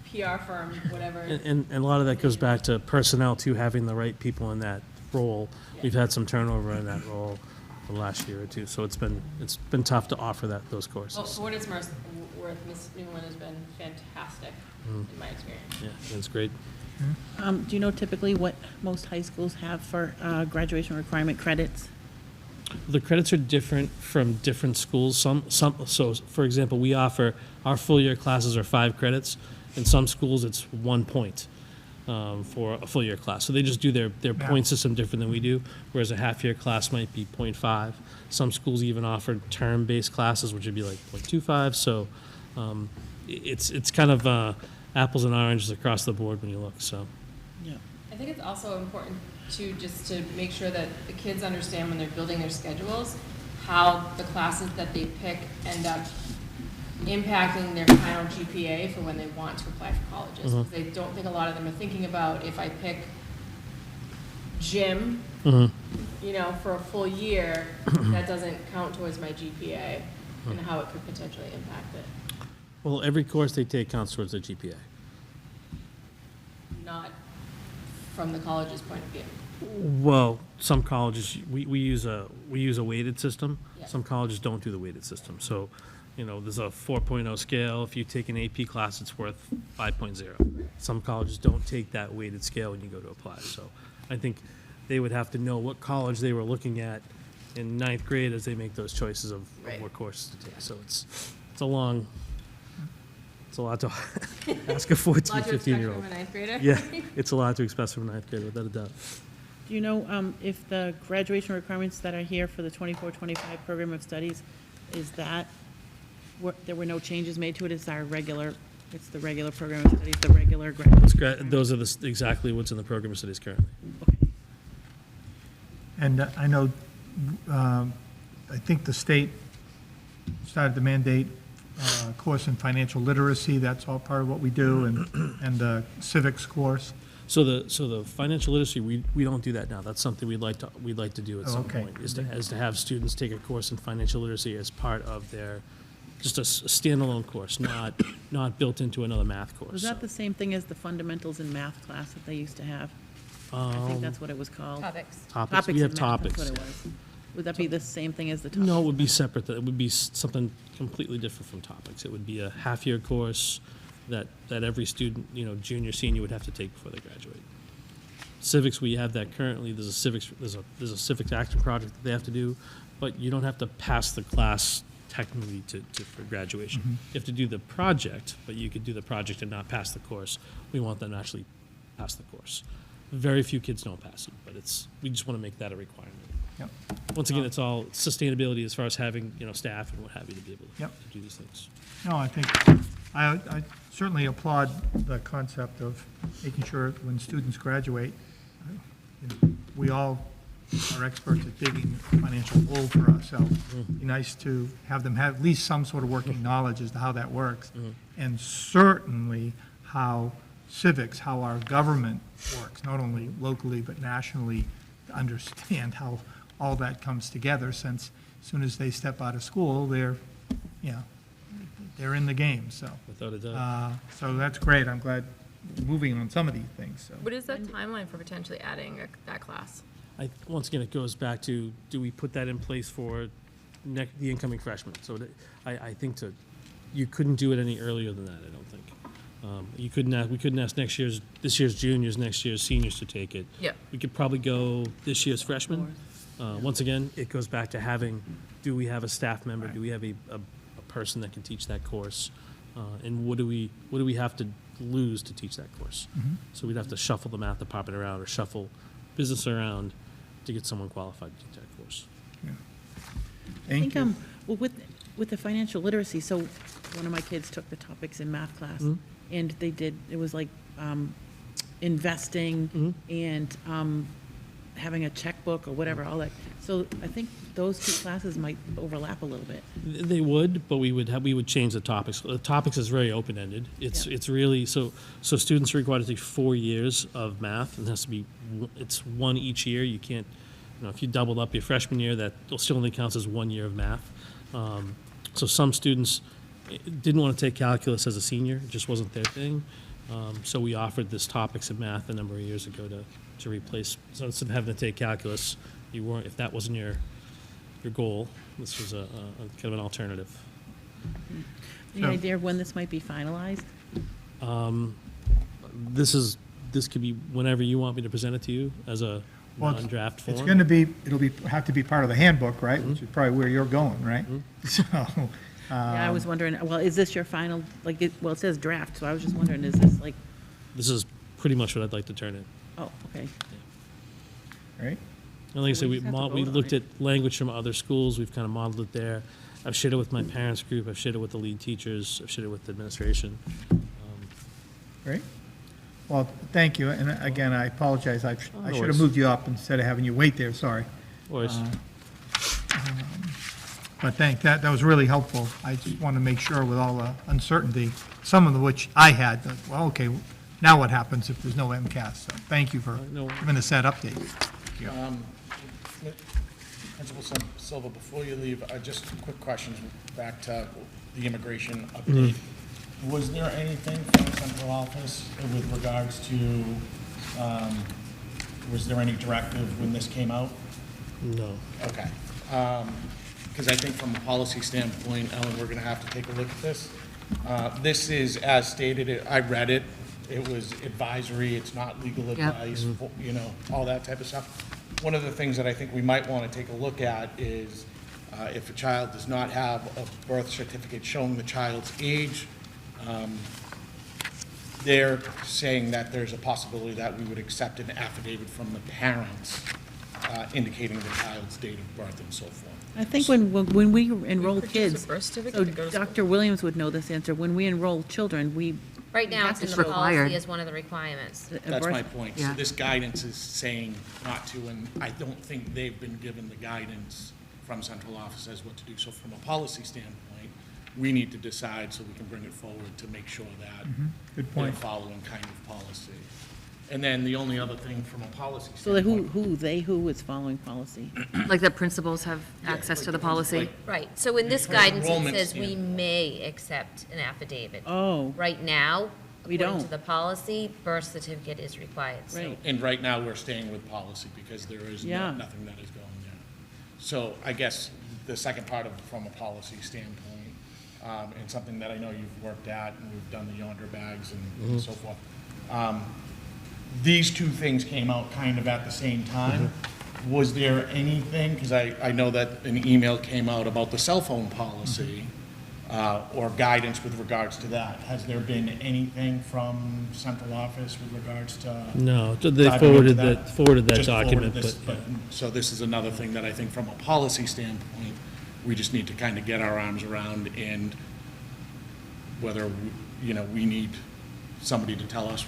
PR firm, whatever. And a lot of that goes back to personnel too, having the right people in that role. We've had some turnover in that role the last year or two, so it's been tough to offer those courses. Well, for what it's worth, Ms. Newland has been fantastic in my experience. Yeah, it's great. Do you know typically what most high schools have for graduation requirement credits? The credits are different from different schools. So for example, we offer, our full year classes are 5 credits. In some schools, it's 1 point for a full year class. So they just do their point system different than we do, whereas a half year class might be 0.5. Some schools even offer term-based classes, which would be like 0.25. So it's kind of apples and oranges across the board when you look, so. Yeah. I think it's also important just to make sure that the kids understand when they're building their schedules, how the classes that they pick end up impacting their final GPA for when they want to apply for colleges. Because I don't think a lot of them are thinking about, if I pick gym, you know, for a full year, that doesn't count towards my GPA, and how it could potentially impact it. Well, every course they take counts towards their GPA. Not from the college's point of view. Well, some colleges, we use a weighted system. Yeah. Some colleges don't do the weighted system. So, you know, there's a 4.0 scale. If you take an AP class, it's worth 5.0. Some colleges don't take that weighted scale when you go to apply. So I think they would have to know what college they were looking at in 9th grade as they make those choices of what courses to take. So it's a lot to ask a 14, 15-year-old. From a 9th grader? Yeah, it's a lot to expect from a 9th grader, without a doubt. Do you know if the graduation requirements that are here for the 24-25 program of studies, is that, there were no changes made to it? It's the regular program of studies, the regular graduation? Those are exactly what's in the program of studies currently. Okay. And I know, I think the state started to mandate a course in financial literacy. That's all part of what we do, and the civics course. So the financial literacy, we don't do that now. That's something we'd like to do at some point, is to have students take a course in financial literacy as part of their, just a standalone course, not built into another math course. Was that the same thing as the fundamentals in math class that they used to have? I think that's what it was called. Topics? We have in math, topics. That's what it was. Would that be the same thing as the topics? No, it would be separate. It would be something completely different from topics. It would be a half-year course that every student, you know, junior, senior would have to take before they graduate. Civics, we have that currently. There's a civics action project that they have to do, but you don't have to pass the class technically for graduation. You have to do the project, but you could do the project and not pass the course. We want them to actually pass the course. Very few kids don't pass it, but we just want to make that a requirement. Yep. Once again, it's all sustainability as far as having, you know, staff and what have you to be able to do these things. No, I think, I certainly applaud the concept of making sure when students graduate, we all are experts at digging financial hole for ourselves. It'd be nice to have them have at least some sort of working knowledge as to how that works, and certainly how civics, how our government works, not only locally but nationally, to understand how all that comes together, since as soon as they step out of school, they're in the game, so. Without a doubt. So that's great. I'm glad we're moving on some of these things, so. What is that timeline for potentially adding that class? Once again, it goes back to, do we put that in place for the incoming freshmen? So I think you couldn't do it any earlier than that, I don't think. We couldn't ask this year's juniors, next year's seniors to take it. Yeah. We could probably go this year's freshmen. Once again, it goes back to do we have a staff member? Do we have a person that can teach that course? And what do we have to lose to teach that course? So we'd have to shuffle the math department around or shuffle business around to get someone qualified to teach that course. Thank you. Well, with the financial literacy, so one of my kids took the topics in math class, and they did, it was like investing and having a checkbook or whatever, all that. So I think those two classes might overlap a little bit. They would, but we would change the topics. The topics is very open-ended. It's really, so students are required to take 4 years of math, and it has to be, it's one each year. You can't, if you doubled up your freshman year, that still only counts as 1 year of math. So some students didn't want to take calculus as a senior, it just wasn't their thing. So we offered this topics in math a number of years ago to replace, so instead of having to take calculus, if that wasn't your goal, this was a kind of an alternative. Any idea of when this might be finalized? This could be whenever you want me to present it to you as a non-draft form. It's going to be, have to be part of the handbook, right? Which is probably where you're going, right? So, Yeah, I was wondering, well, is this your final, like, it says draft, so I was just wondering, is this like, This is pretty much what I'd like to turn in. oh, okay. right? And like I said, we we just have to vote on looked it. at language from other schools, we've kind of modeled it there. I've shared it with my parents group, I've shared it with the lead teachers, I've shared it with the administration. Great. Well, thank you, and again, I apologize, I should have worries. moved you up instead of having you wait there, sorry. Or But that was really helpful. I just want to make sure with all the uncertainty, some of which I had, that, well, okay, now what happens if there's no MCAS? So thank you for No. giving us that update. Principal Silva, before you leave, just quick questions back to the immigration update. Was there anything from the central office with regards to, was there any directive when this came out? No. Okay. Because I think from a policy standpoint, Ellen, we're going to have to take a look at this. This is, as stated, I read it, it was advisory, it's not legal advice, all that type of stuff. One of the things that I think we might want to take a look at is if a child does not have a birth certificate showing the child's age, they're saying that there's a possibility that we would accept an affidavit from the parents indicating the child's date of birth and so forth. I think when we enroll produce a kids, birth certificate so to go to Dr. Williams would know this answer, when we enroll children, we. Right now, it's in It's the required. policy as one of the requirements. a That's birth- my point. So Yeah. this guidance is saying not to, and I don't think they've been given the guidance from central office as what to do. So from a policy standpoint, we need to decide so we can bring it forward to make sure that Good they're point. following kind of policy. And then the only other thing from a policy So like standpoint. who is following policy? Like the principals have access to the policy? like- Right, so in this From guidance, it enrollment says we standpoint. may accept an affidavit. Oh, Right now, We according to don't. the policy, birth certificate is required. So right. And right now, we're staying with policy because there is Yeah. nothing that is going there. So I guess the second part of, from a policy standpoint, and something that I know you've worked at, and we've done the yonder bags and so forth. These two things came out kind of at the same time. Was there anything, because I know that an email came out about the cell phone policy, or guidance with regards to that. Has there been anything from central office with regards to? No, they diving forwarded into that, forwarded that Just forwarded document, this, but So this is another thing that I think from a policy standpoint, we just need to kind of get our arms around, and whether, we need somebody to tell us,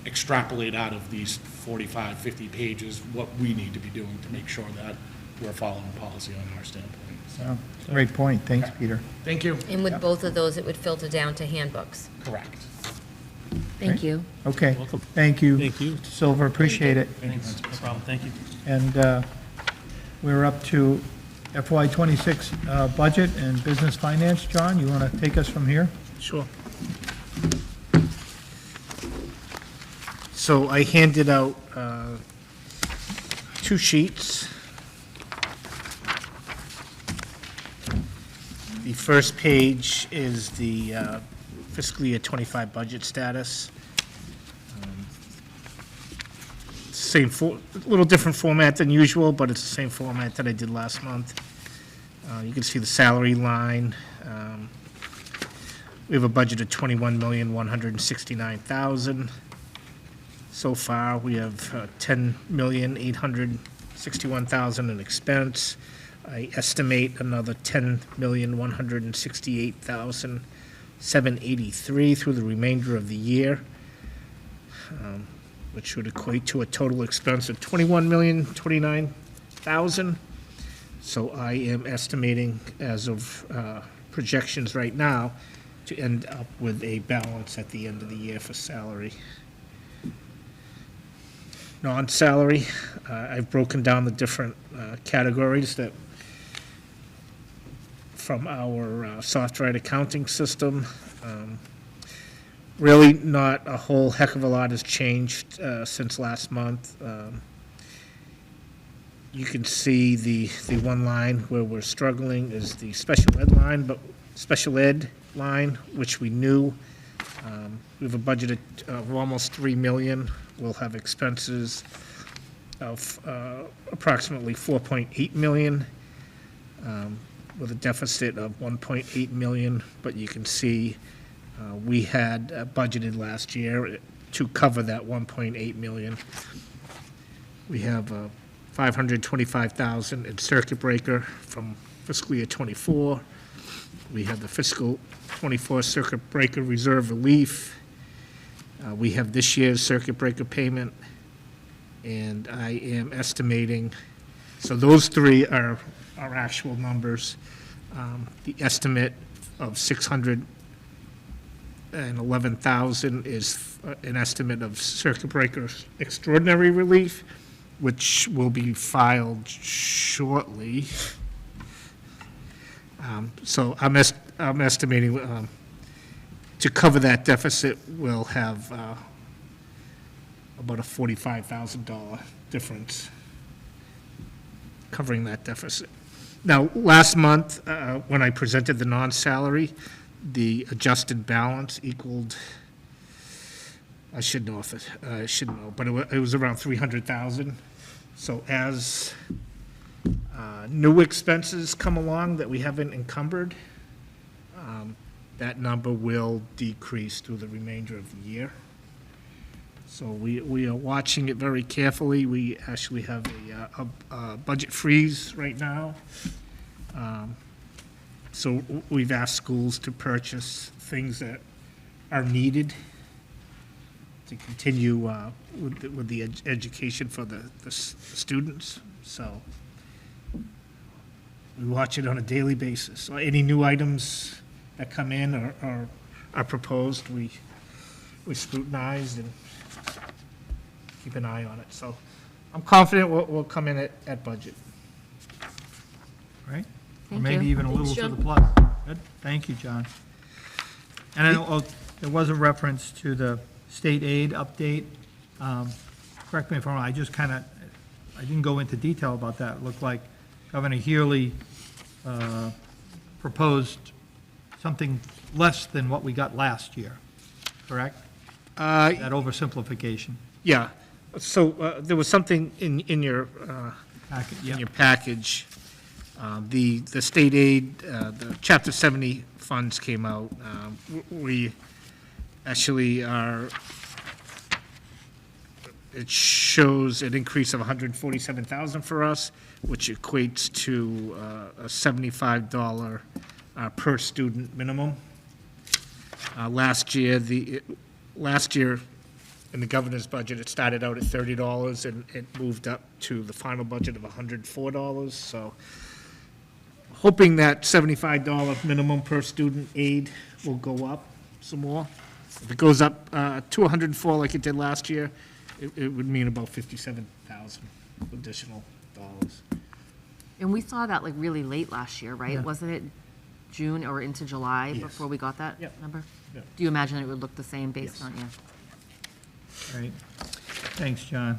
extrapolate out of these 45, 50 pages, what we need to be doing to make sure that we're following policy on our standpoint. So, Great point, thanks, Peter. thank you. And with both of those, it would filter down to handbooks. Correct. Thank you. Okay, Welcome. thank you. Thank you. Mr. Silver, appreciate it. thanks, no problem, thank you. And we're up to FY '26 budget and business finance. John, you want to take us from here? Sure. So I handed out 2 sheets. The first page is the fiscal year '25 budget status. Same, a little different format than usual, but it's the same format that I did last month. You can see the salary line. We have a budget of $21,169,000. So far, we have $10,861,000 in expense. I estimate another $10,168,783 through the remainder of the year, which would equate to a total expense of $21,029,000. So I am estimating, as of projections right now, to end up with a balance at the end of the year for salary. Non-salary, I've broken down the different categories that, from our software accounting system. Really not a whole heck of a lot has changed since last month. You can see the one line where we're struggling is the special ed line, which we knew. We have a budget of almost $3 million. We'll have expenses of approximately $4.8 million, with a deficit of $1.8 million. But you can see we had budgeted last year to cover that $1.8 million. We have $525,000 in circuit breaker from fiscal year '24. We have the fiscal '24 circuit breaker reserve relief. We have this year's circuit breaker payment, and I am estimating, so those three are our actual numbers. The estimate of $611,000 is an estimate of circuit breaker extraordinary relief, which will be filed shortly. So I'm estimating to cover that deficit, we'll have about a $45,000 difference covering that deficit. Now, last month, when I presented the non-salary, the adjusted balance equaled, I should know, but it was around $300,000. So as new expenses come along that we haven't encumbered, that number will decrease through the remainder of the year. So we are watching it very carefully. We actually have a budget freeze right now. So we've asked schools to purchase things that are needed to continue with the education for the students. So we watch it on a daily basis. So any new items that come in or are proposed, we scrutinize and keep an eye on it. So I'm confident we'll come in at budget. Right? Or Thank maybe you. even a Thanks, little to John. the plus. Good, thank you, John. And I know there was a reference to the state aid update. Correct me if I'm wrong, I didn't go into detail about that. It looked like Governor Healy proposed something less than what we got last year, correct? That oversimplification. Yeah. So there was something in your Packet, in yeah. your package. The state aid, the Chapter 70 funds came out. We actually are, it shows an increase of $147,000 for us, which equates to a $75 per student minimum. Last year in the governor's budget, it started out at $30 and it moved up to the final budget of $104. So hoping that $75 minimum per student aid will go up some more. If it goes up to $104 like it did last year, it would mean about $57,000 additional dollars. And we saw that like really late last year, right? Yeah. Wasn't it June or into July Yes. before we got that Yep. number? Yep. Do you imagine it would look the same based Yes. on, yeah? Right. Thanks, John.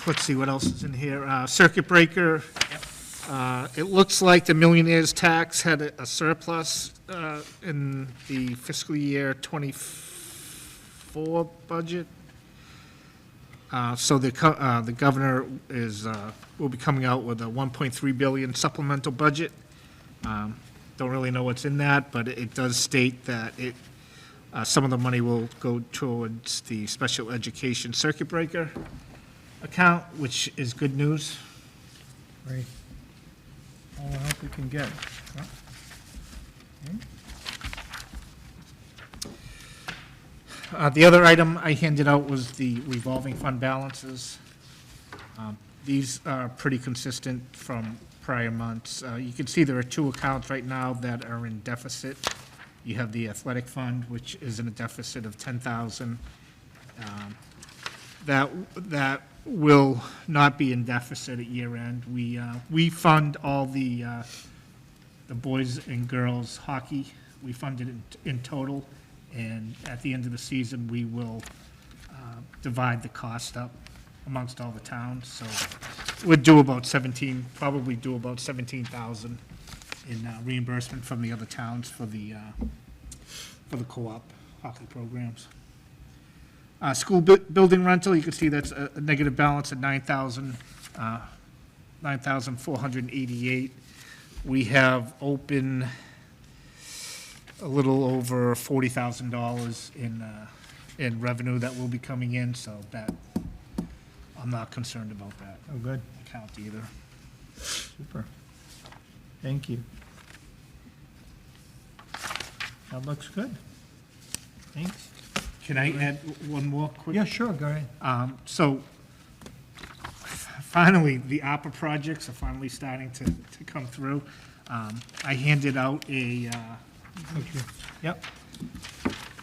Let's see, what else is in here? Circuit breaker. It looks like the millionaire's tax had a surplus in the fiscal year '24 budget. So the governor will be coming out with a $1.3 billion supplemental budget. Don't really know what's in that, but it does state that some of the money will go towards the special education circuit breaker account, which is good news. Right. all the help we can get. Huh? Okay. The other item I handed out was the revolving fund balances. These are pretty consistent from prior months. You can see there are two accounts right now that are in deficit. You have the athletic fund, which is in a deficit of $10,000. That will not be in deficit at year end. We fund all the boys and girls hockey. We fund it in total, and at the end of the season, we will divide the cost up amongst all the towns. So we'd do about probably do about 17,000 in reimbursement from the other towns for the co-op hockey programs. School building rental, you can see that's a negative balance at $9,488. We have open a little over $40,000 in revenue that will be coming in, so that, I'm not concerned about that. Oh, good. Account either. Super. Thank you. That looks good. Thanks. Can I add one more quick? Yeah, sure, go ahead. So finally, the ARPA projects are finally starting to come through. I handed out Yep.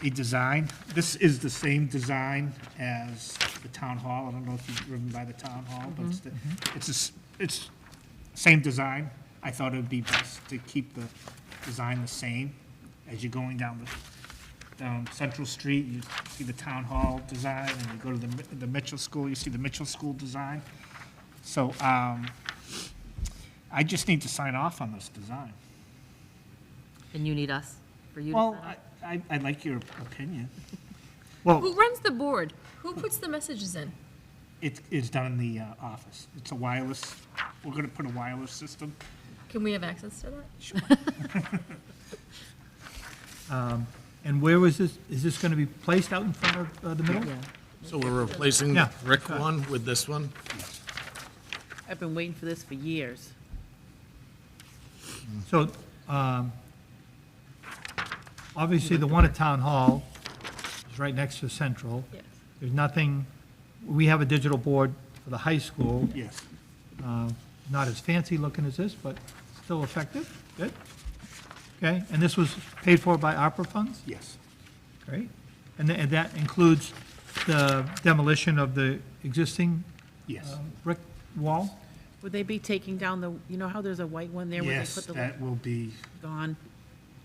a design. This is the same design as the town hall. I don't know if you've driven by the town hall, but it's same design. I thought it would be best to keep the design the same as you're going down Central Street. You see the town hall design, and you go to the Mitchell School, you see the Mitchell School design. So I just need to sign off on this design. And you need us, for you to Well, sign up? I'd like your opinion. Well, Who runs the board? Who puts the messages in? It is done in the office. It's a wireless, we're gonna put a wireless system. Can we have access to that? and where was this, is this going to be placed out in front of the middle? Yeah. So we're replacing Yeah. the brick one with this one? I've been waiting for this for years. So, obviously, the one at Town Hall is right next to Central. Yes. There's nothing, we have a digital board for the high school, Yes. not as fancy looking as this, but still effective, good. Okay, and this was paid for by ARPA funds? Yes. Great. And that includes the demolition of the existing Yes. brick wall? Would they be taking down the, you know how there's a white one there where they Yes, put the, that will be gone?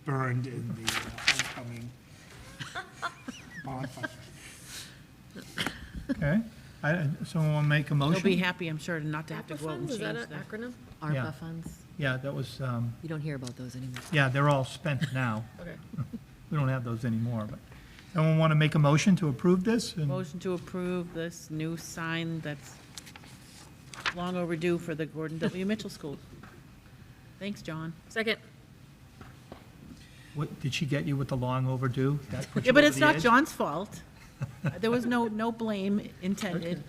burned in the homecoming bonfire. Okay. Someone want to make a motion? They'll be happy, I'm sure, not to have to ARPA go out and funds, is change that the. an acronym? Yeah. ARPA funds? Yeah, that was, You don't hear about those anymore. yeah, they're all spent now. Okay. We don't have those anymore, but someone want to make a motion to approve this? And- Motion to approve this new sign that's long overdue for the Gordon W. Mitchell School. Thanks, John. Second. What, did she get you with the long overdue? That put Yeah, you but over it's the not edge? John's fault. There was no blame intended.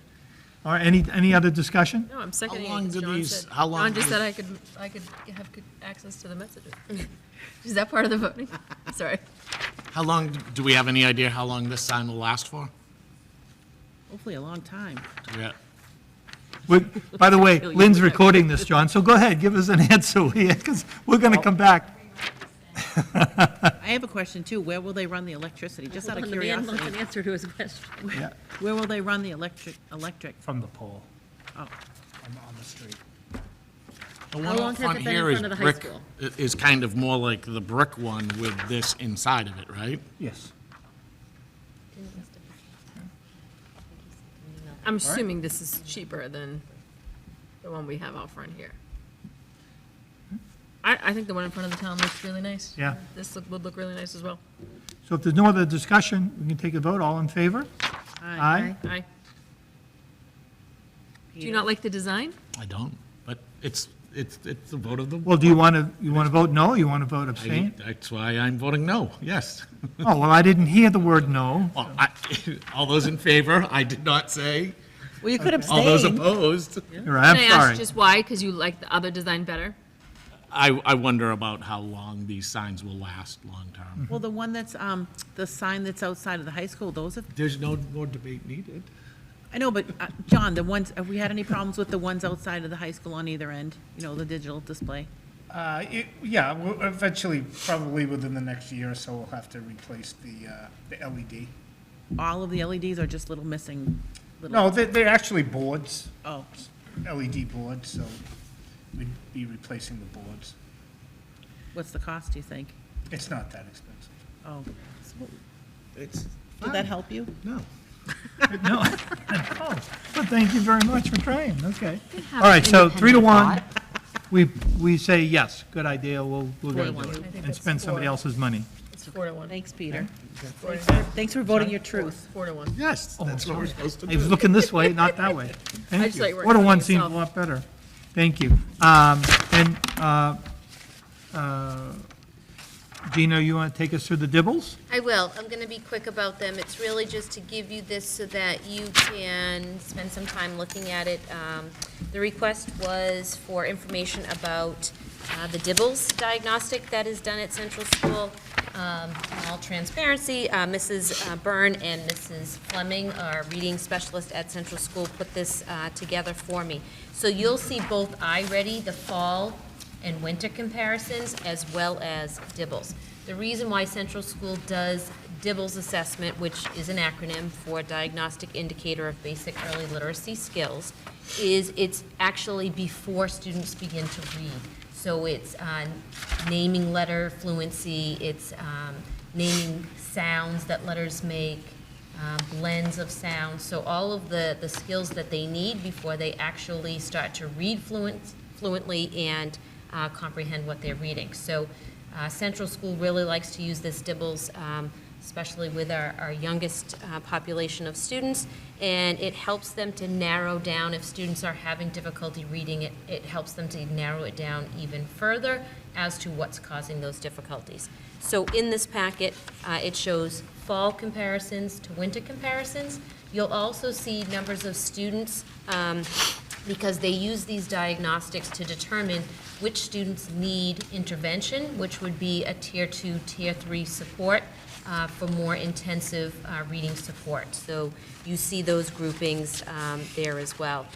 All right, any other discussion? No, I'm seconding long it, 'cause do John these- said, how long John just do said I could have access to the messages. Is that part of the voting? Sorry. How long, do we have any idea how long this sign will last for? Hopefully a long time. Yeah. By the way, Lynn's recording this, John, so go ahead, give us an answer, because we're going to come back. I have a question too. Where will they run the electricity? Just out of The man wants an curiosity. answer to his question. Yeah, Where will they run the electric? From the pole Oh, on the street. The How one long up has front it been in here is front of the high brick, school? is kind of more like the brick one with this inside of it, right? Yes. I'm assuming this is cheaper than the one we have out front here. I think the one in front of the town looks really nice. Yeah. Would look really nice as well. so if there's no other discussion, we can take a vote, all in favor? Aye. Aye. Do you not like the design? I don't, but it's the vote of the. Well, do you want to vote no, you want to vote abstain? That's why I'm voting no, yes. Oh, well, I didn't hear the word no. Well, all those in favor, I did not say. well, you could All those abstain. opposed. You're right, I'm Can I sorry. ask just why? Because you like the other design better? I wonder about how long these signs will last long-term. Well, the one that's, the sign that's outside of the high school, those have, There's no more debate needed. I know, but, John, the ones, have we had any problems with the ones outside of the high school on either end? You know, the digital display? Yeah, eventually, probably within the next year or so, we'll have to replace the LED. All of the LEDs are just little missing, No, they're actually boards, oh, LED boards, so we'd be replacing the boards. what's the cost, do you think? It's not that expensive. Oh, It's did that help you? No. No. Oh, but thank you very much for trying, okay. All right, so 3-1, we say yes, good idea, we're gonna do it, and spend somebody else's money. It's 4-1. Thanks, Peter. 4-1. Thanks for voting your truth. 4-1. Yes, that's what we're supposed to I was do. looking this way, not that way. Thank just thought you you. were 4-1 helping seems a yourself. lot better. Thank you. And Gina, you want to take us through the dibbles? I will. I'm going to be quick about them. It's really just to give you this so that you can spend some time looking at it. The request was for information about the Dibbles diagnostic that is done at Central School. In all transparency, Mrs. Byrne and Mrs. Fleming, our reading specialist at Central School, put this together for me. So you'll see both iReady, the fall and winter comparisons, as well as Dibbles. The reason why Central School does Dibbles assessment, which is an acronym for Diagnostic Indicator of Basic Early Literacy Skills, is it's actually before students begin to read. So it's naming letter fluency, it's naming sounds that letters make, blends of sounds, so all of the skills that they need before they actually start to read fluently and comprehend what they're reading. So Central School really likes to use this Dibbles, especially with our youngest population of students, and it helps them to narrow down, if students are having difficulty reading it, it helps them to narrow it down even further as to what's causing those difficulties. So in this packet, it shows fall comparisons to winter comparisons. You'll also see numbers of students because they use these diagnostics to determine which students need intervention, which would be a Tier 2, Tier 3 support for more intensive reading support. So you see those groupings there as well.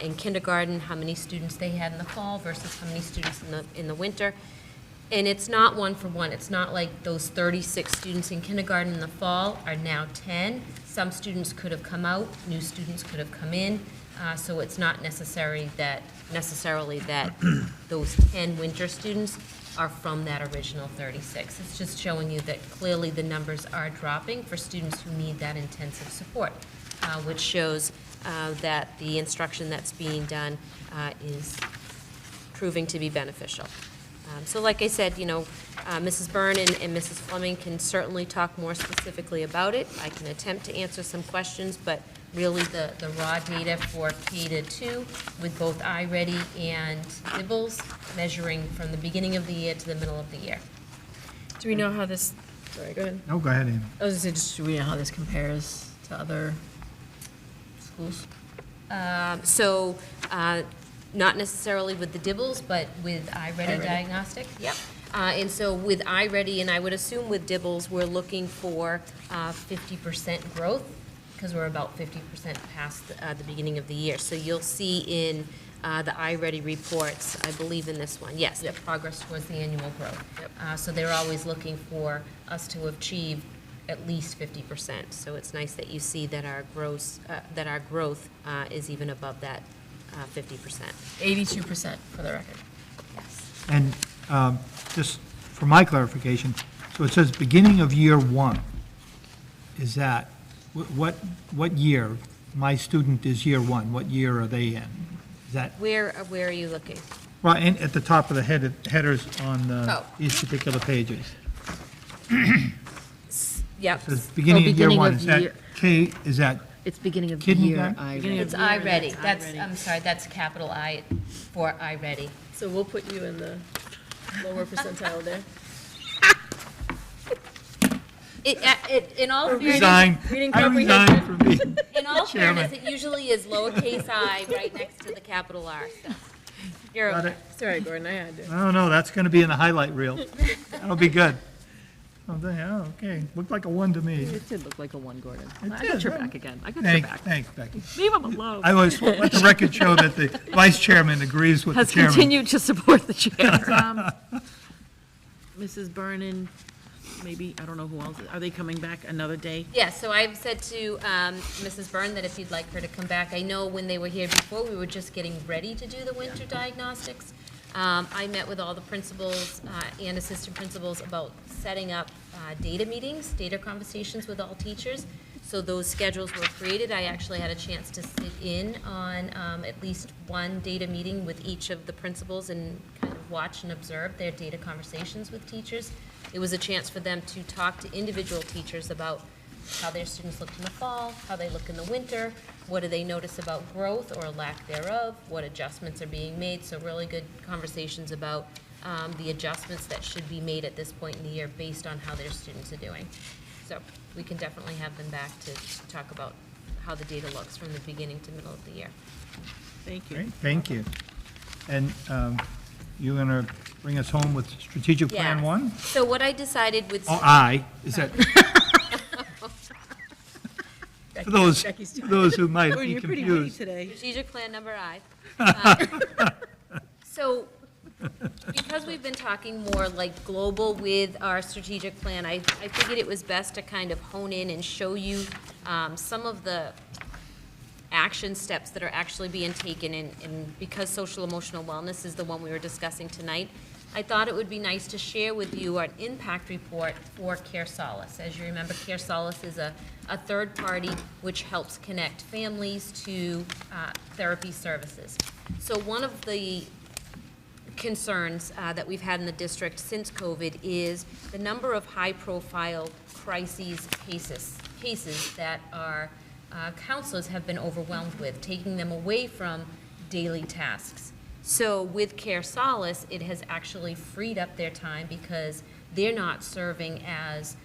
In kindergarten, how many students they had in the fall versus how many students in the winter. And it's not one for one. It's not like those 36 students in kindergarten in the fall are now 10. Some students could have come out, new students could have come in. So it's not necessarily that those 10 winter students are from that original 36. It's just showing you that clearly the numbers are dropping for students who need that intensive support, which shows that the instruction that's being done is proving to be beneficial. So like I said, you know, Mrs. Byrne and Mrs. Fleming can certainly talk more specifically about it. I can attempt to answer some questions, but really the raw data for K-2 with both iReady and Dibbles, measuring from the beginning of the year to the middle of the year. Do we know how this, sorry, go ahead. No, go ahead, Amy. I was just saying, just do we know how this compares to other schools? Not necessarily with the Dibbles, but with iReady diagnostic. Yep. And so with iReady, and I would assume with Dibbles, we're looking for 50% growth, because we're about 50% past the beginning of the year. So you'll see in the iReady reports, I believe in this one, yes, the progress towards the annual growth. Yep. So they're always looking for us to achieve at least 50%. So it's nice that you see that our growth is even above that 50%. 82% for the record. Yes. And just for my clarification, so it says beginning of year 1. Is that, what year? My student is year 1. What year are they in? Is that, Where are you looking? well, at the top of the headers on Oh. these particular pages? Yep. It says beginning of year beginning 1. of Is that year- K, is that It's beginning of the year. Kindergarten? It's iReady. I'm sorry, that's capital I for iReady. So we'll put you in the lower percentile there. In all fairness, resign? reading I resign comprehension. from being in all Chairman. fairness, it usually is lowercase I right next to the capital R. So. You're Got okay. it. Sorry, Gordon, I had to. Oh, no, that's going to be in the highlight reel. That'll be good. Oh, okay. Looked like a 1 to me. It did look like a 1, Gordon. It I did, got your huh? back again. I got your back. Thanks, Becky. Leave him alone. I always let the record show that the vice chairman agrees with the Has chairman. continued to support the chair. Mrs. Byrne, maybe, I don't know who else, are they coming back another day? Yeah, so I've said to Mrs. Byrne that if you'd like her to come back, I know when they were here before, we were just getting ready to do the winter diagnostics. I met with all the principals and assistant principals about setting up data meetings, data conversations with all teachers. So those schedules were created. I actually had a chance to sit in on at least one data meeting with each of the principals and kind of watch and observe their data conversations with teachers. It was a chance for them to talk to individual teachers about how their students looked in the fall, how they look in the winter, what do they notice about growth or lack thereof, what adjustments are being made. So really good conversations about the adjustments that should be made at this point in the year based on how their students are doing. So we can definitely have them back to talk about how the data looks from the beginning to middle of the year. Thank you. Great, thank you. And you're going to bring us home with strategic plan Yeah. 1? So what I decided with. Oh, is that, for those who might Gordon, be you're pretty witty confused. today. Strategic plan number I. So, because we've been talking more like global with our strategic plan, I figured it was best to kind of hone in and show you some of the action steps that are actually being taken, and because social emotional wellness is the one we were discussing tonight, I thought it would be nice to share with you an impact report for Care Solace. As you remember, Care Solace is a third party which helps connect families to therapy services. So one of the concerns that we've had in the district since COVID is the number of high-profile crises cases that our counselors have been overwhelmed with, taking them away from daily tasks. So with Care Solace, it has actually freed up their time because they're not serving as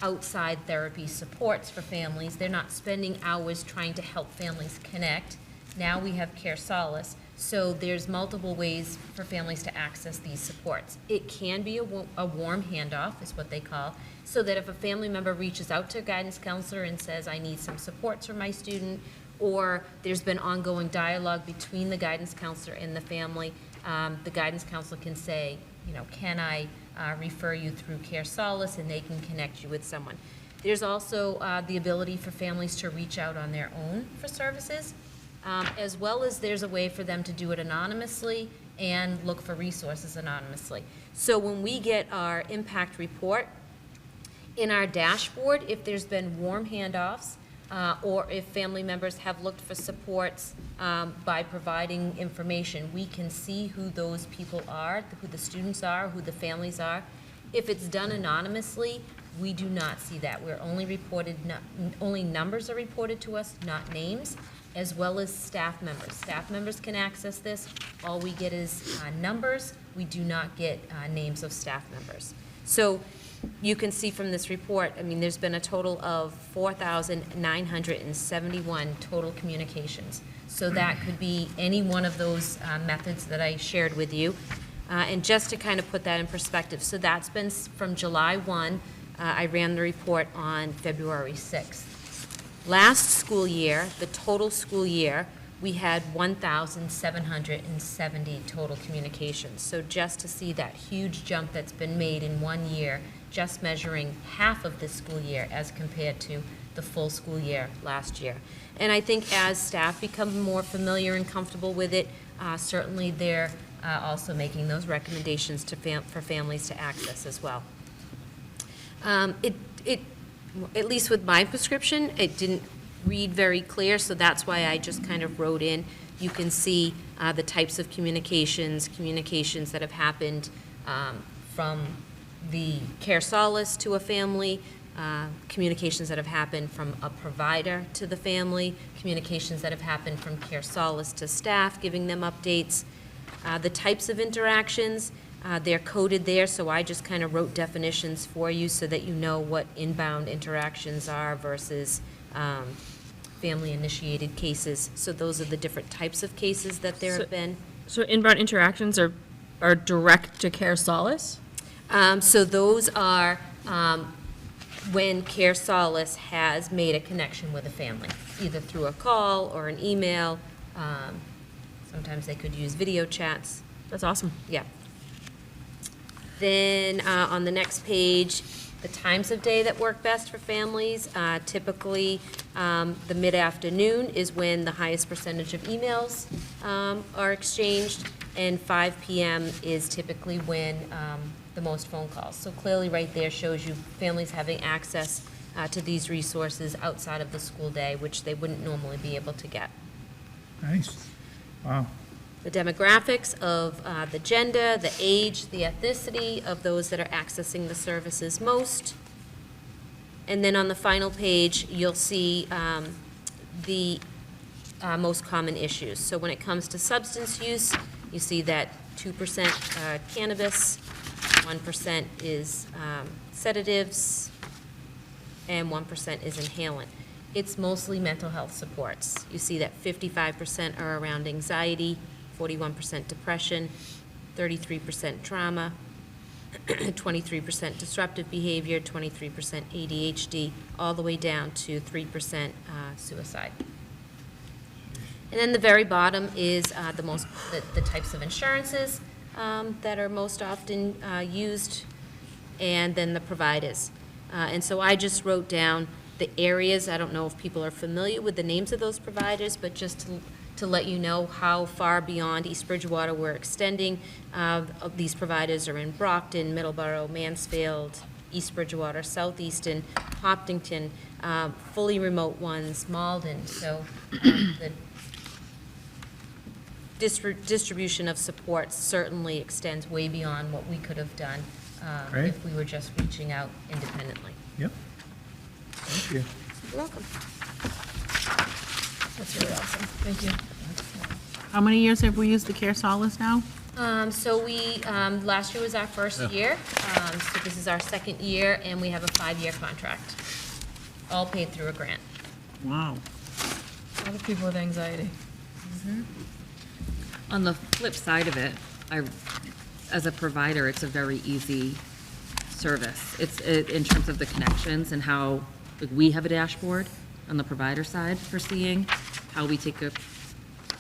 outside therapy supports for families. They're not spending hours trying to help families connect. Now we have Care Solace, so there's multiple ways for families to access these supports. It can be a warm handoff, is what they call, so that if a family member reaches out to a guidance counselor and says, I need some supports for my student, or there's been ongoing dialogue between the guidance counselor and the family, the guidance counselor can say, you know, can I refer you through Care Solace, and they can connect you with someone. There's also the ability for families to reach out on their own for services, as well as there's a way for them to do it anonymously and look for resources anonymously. So when we get our impact report, in our dashboard, if there's been warm handoffs, or if family members have looked for supports by providing information, we can see who those people are, who the students are, who the families are. If it's done anonymously, we do not see that. We're only reported, only numbers are reported to us, not names, as well as staff members. Staff members can access this. All we get is numbers. We do not get names of staff members. So you can see from this report, I mean, there's been a total of 4,971 total communications. So that could be any one of those methods that I shared with you. And just to kind of put that in perspective, so that's been from July 1. I ran the report on February 6th. Last school year, the total school year, we had 1,770 total communications. So just to see that huge jump that's been made in 1 year, just measuring half of this school year as compared to the full school year last year. And I think as staff become more familiar and comfortable with it, certainly they're also making those recommendations to for families to access as well. At least with my prescription, it didn't read very clear, so that's why I just kind of wrote in. You can see the types of communications that have happened from the Care Solace to a family, communications that have happened from a provider to the family, communications that have happened from Care Solace to staff, giving them updates. The types of interactions, they're coded there, so I just kind of wrote definitions for you so that you know what inbound interactions are versus family-initiated cases. So those are the different types of cases that there have been. So inbound interactions are direct to Care Solace? So those are when Care Solace has made a connection with a family, either through a call or an email. Sometimes they could use video chats. That's awesome. Yeah. Then on the next page, the times of day that work best for families. Typically, the mid-afternoon is when the highest percentage of emails are exchanged, and 5 p.m. is typically when the most phone calls. So clearly, right there shows you families having access to these resources outside of the school day, which they wouldn't normally be able to get. Nice. Wow. The demographics of the gender, the age, the ethnicity of those that are accessing the services most. And then on the final page, you'll see the most common issues. So when it comes to substance use, you see that 2% cannabis, 1% is sedatives, and 1% is inhalant. It's mostly mental health supports. You see that 55% are around anxiety, 41% depression, 33% trauma, 23% disruptive behavior, 23% ADHD, all the way down to 3% suicide. And then the very bottom is the types of insurances that are most often used, and then the providers. And so I just wrote down the areas. I don't know if people are familiar with the names of those providers, but just to let you know how far beyond East Bridgewater we're extending. These providers are in Brockton, Middleborough, Mansfield, East Bridgewater, Southeastern, Hopkinton, fully remote ones, Malden. So the distribution of support certainly extends way beyond what we could have done if we were just reaching out independently. Yep. Thank you. You're welcome. That's really awesome. Thank you. How many years have we used the Care Solace now? So we, last year was our first year, so this is our second year, and we have a 5-year contract, all paid through a grant. Wow. A lot of people with anxiety. On the flip side of it, as a provider, it's a very easy service. It's in terms of the connections and how, like, we have a dashboard on the provider side for seeing how we take a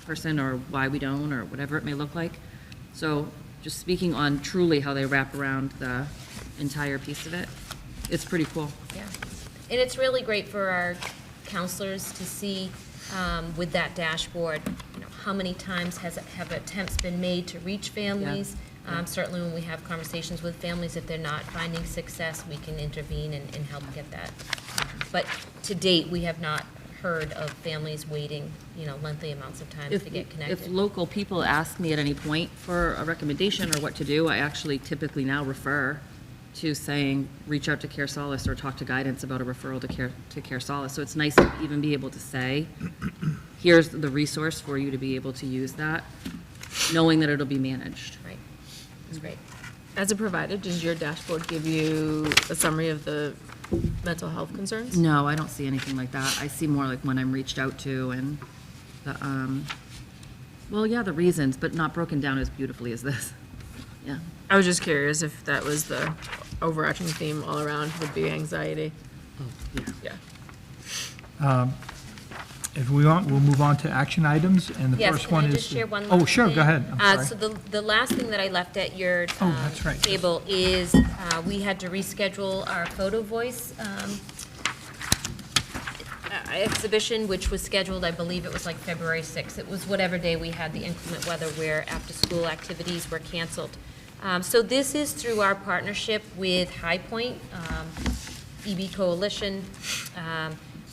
person or why we don't, or whatever it may look like. So just speaking on truly how they wrap around the entire piece of it, it's pretty cool. Yeah, and it's really great for our counselors to see with that dashboard, you know, how many times have attempts been made to reach families. Certainly when we have conversations with families, if they're not finding success, we can intervene and help get that. But to date, we have not heard of families waiting, you know, lengthy amounts of time to get connected. If local people ask me at any point for a recommendation or what to do, I actually typically now refer to saying, reach out to Care Solace or talk to guidance about a referral to Care Solace. So it's nice to even be able to say, here's the resource for you to be able to use that, knowing that it'll be managed. Right, that's great. As a provider, does your dashboard give you a summary of the mental health concerns? No, I don't see anything like that. I see more like when I'm reached out to and the, well, yeah, the reasons, but not broken down as beautifully as this. Yeah. I was just curious if that was the overarching theme all around, would be anxiety. Oh, yeah. Yeah. If we want, we'll move on to action items, and the Yes, first can one I is. just share one Oh, last sure, thing? go ahead. I'm So sorry. the last thing that I left at your that's right. table is we had to reschedule our photo voice exhibition, which was scheduled, I believe it was like February 6th. It was whatever day we had the inclement weather where after-school activities were canceled. So this is through our partnership with High Point, EB Coalition.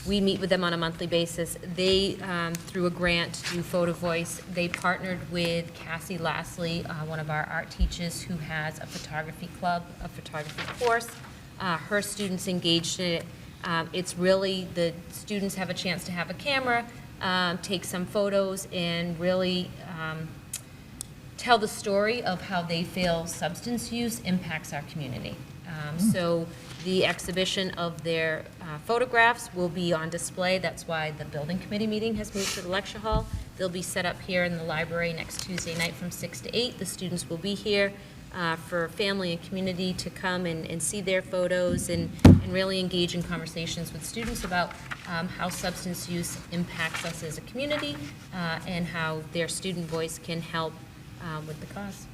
We meet with them on a monthly basis. They, through a grant, do Photo Voice. They partnered with Cassie Lastly, one of our art teachers who has a photography club, a photography course. Her students engaged in it. It's really, the students have a chance to have a camera, take some photos, and really tell the story of how they feel substance use impacts our community. So The exhibition of their photographs will be on display. That's why the building committee meeting has moved to the lecture hall. They'll be set up here in the library next Tuesday night from 6 to 8. The students will be here for family and community to come and see their photos and really engage in conversations with students about how substance use impacts us as a community and how their student voice can help with the cause.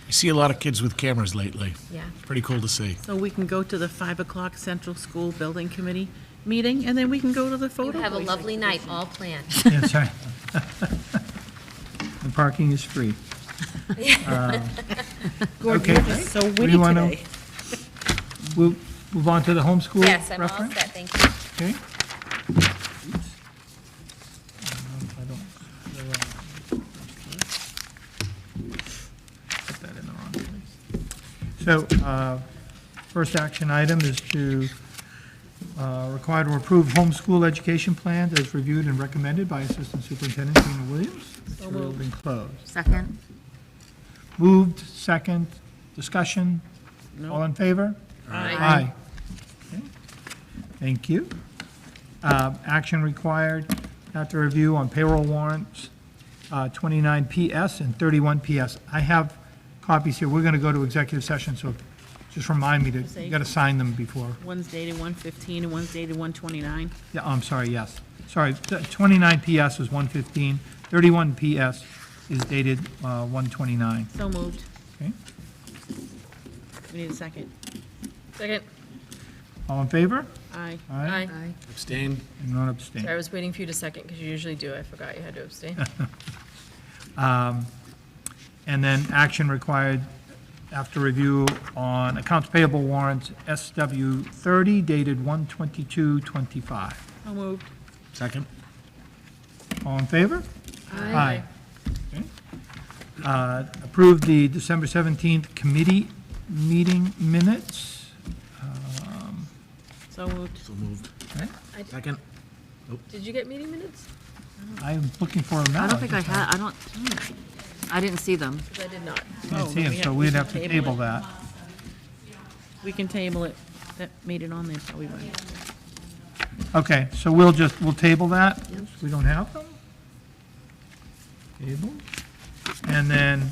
I see a lot of kids with cameras lately. Yeah. Pretty cool to see. So we can go to the 5 o'clock Central School Building Committee meeting, and then we can go to the You photo. have a place lovely night exhibition. all planned. That's right. The parking is free. Gordon, Okay. you're just so We witty wanna- today. We'll move on to the homeschool Yes, I'm all reference? set, thank you. Okay. Put that in the wrong place. So, first action item is to require to approve homeschool education plans as reviewed and recommended by Assistant Superintendent Tina Williams. Sealed and closed. Second? Moved, second, discussion, No. all in favor? Aye. Okay. Thank you. Action required after review on payroll warrants, 29 PS and 31 PS. I have copies here. We're going to go to executive session, so just remind me to, you got to sign them before. One's dated 1/15 and one's dated 1/29. Yeah, I'm sorry, yes. Sorry, 29 PS is 115, 31 PS is dated 129. So moved. Okay. We need a second. Second. All in favor? Aye. Aye. Abstain? And none abstain. Sorry, I was waiting for you to second, because you usually do. I forgot you had to abstain. And then action required after review on accounts payable warrants SW 30 dated 1/22/25. So moved. Second? All in favor? Aye. Okay. Approve the December 17th committee meeting minutes. So moved. So moved. Okay. Second? Did you get meeting minutes? I'm looking for them now. I don't think I had, I didn't see them. Because I did not. Can't see we them, have- so we we'd can have to table that. We can table it. That made it on there, so we went. Okay, so we'll table that. We don't have them? Table. And then,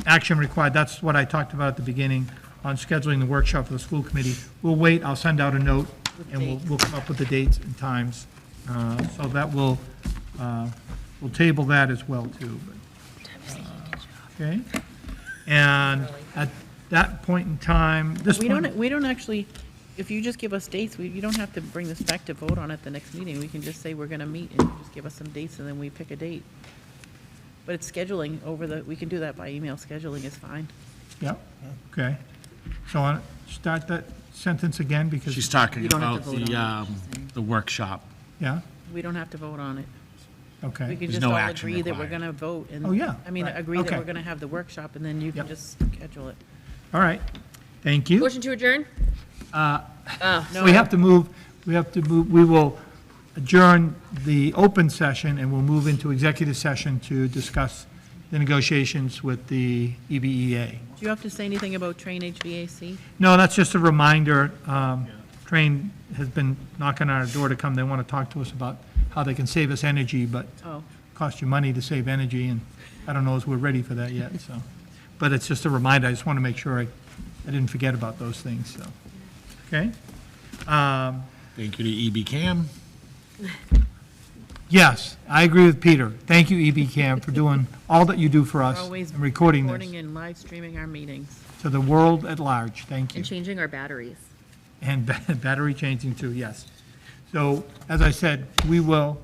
action required, that's what I talked about at the beginning, on scheduling the workshop for the school committee. We'll wait, I'll send out a note, and we'll come up with the dates and times. So that we'll table that as well, too. Okay? And at that point in time, this We point. don't actually, if you just give us dates, you don't have to bring this back to vote on at the next meeting. We can just say we're gonna meet and just give us some dates and then we pick a date. But it's scheduling we can do that by email. Scheduling is fine. Yeah, okay. So start that sentence again, because. She's talking You don't have about to vote on it, the workshop. Yeah, We don't have to vote on it. We okay. can There's just no all action agree that we're required. gonna vote and. Oh, yeah, I mean, right, agree that okay. we're gonna have the workshop and then you can Yep. just schedule it. All right, thank you. Motion to adjourn? We have to move, we will adjourn the open session, and we'll move into executive session to discuss the negotiations with the EBEA. Do you have to say anything about Train HVAC? No, that's just a reminder. Train has been knocking on our door to come. They want to talk to us about how they can save us energy, but Oh, cost you money to save energy, and I don't know if we're ready for that yet, so. But it's just a reminder, I just want to make sure I didn't forget about those things, so. Okay? Thank you to EBCAM. Yes, I agree with Peter. Thank you, EBCAM, for doing all that you do for we're us always and recording recording this and live streaming our meetings. to the world at large. Thank you. And changing our batteries. And battery changing too, yes. So, as I said, we got,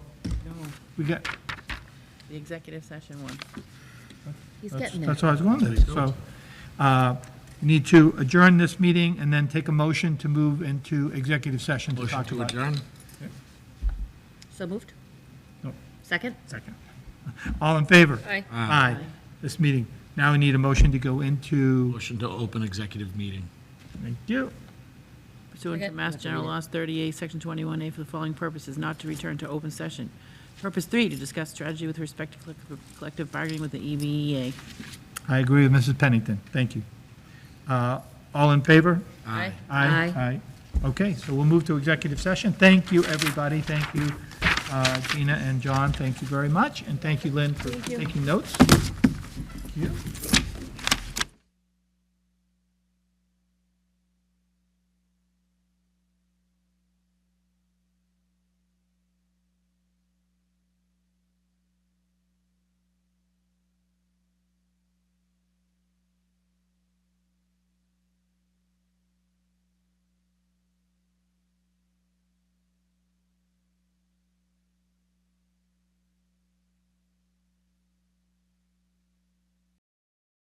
The executive session one. He's that's getting there. that's what I was going to do. So, we need to adjourn this meeting and then take a motion to move into executive session to Motion talk to about. adjourn? So moved? No. Second? Second. All in favor? Aye. Aye. This meeting. Now we need a motion to go into, Motion to open executive meeting. thank you. Pursuant to Okay. Mass General Laws 38, Section 21A for the following purposes, not to return to open session. Purpose 3, to discuss strategy with respect to collective bargaining with the EBEA. I agree with Mrs. Pennington. Thank you. All in favor? Aye. Aye. Okay, so we'll move to executive session. Thank you, everybody. Thank you, Gina and John. Thank you very much. And thank you, Lynn, for taking notes. Thank you.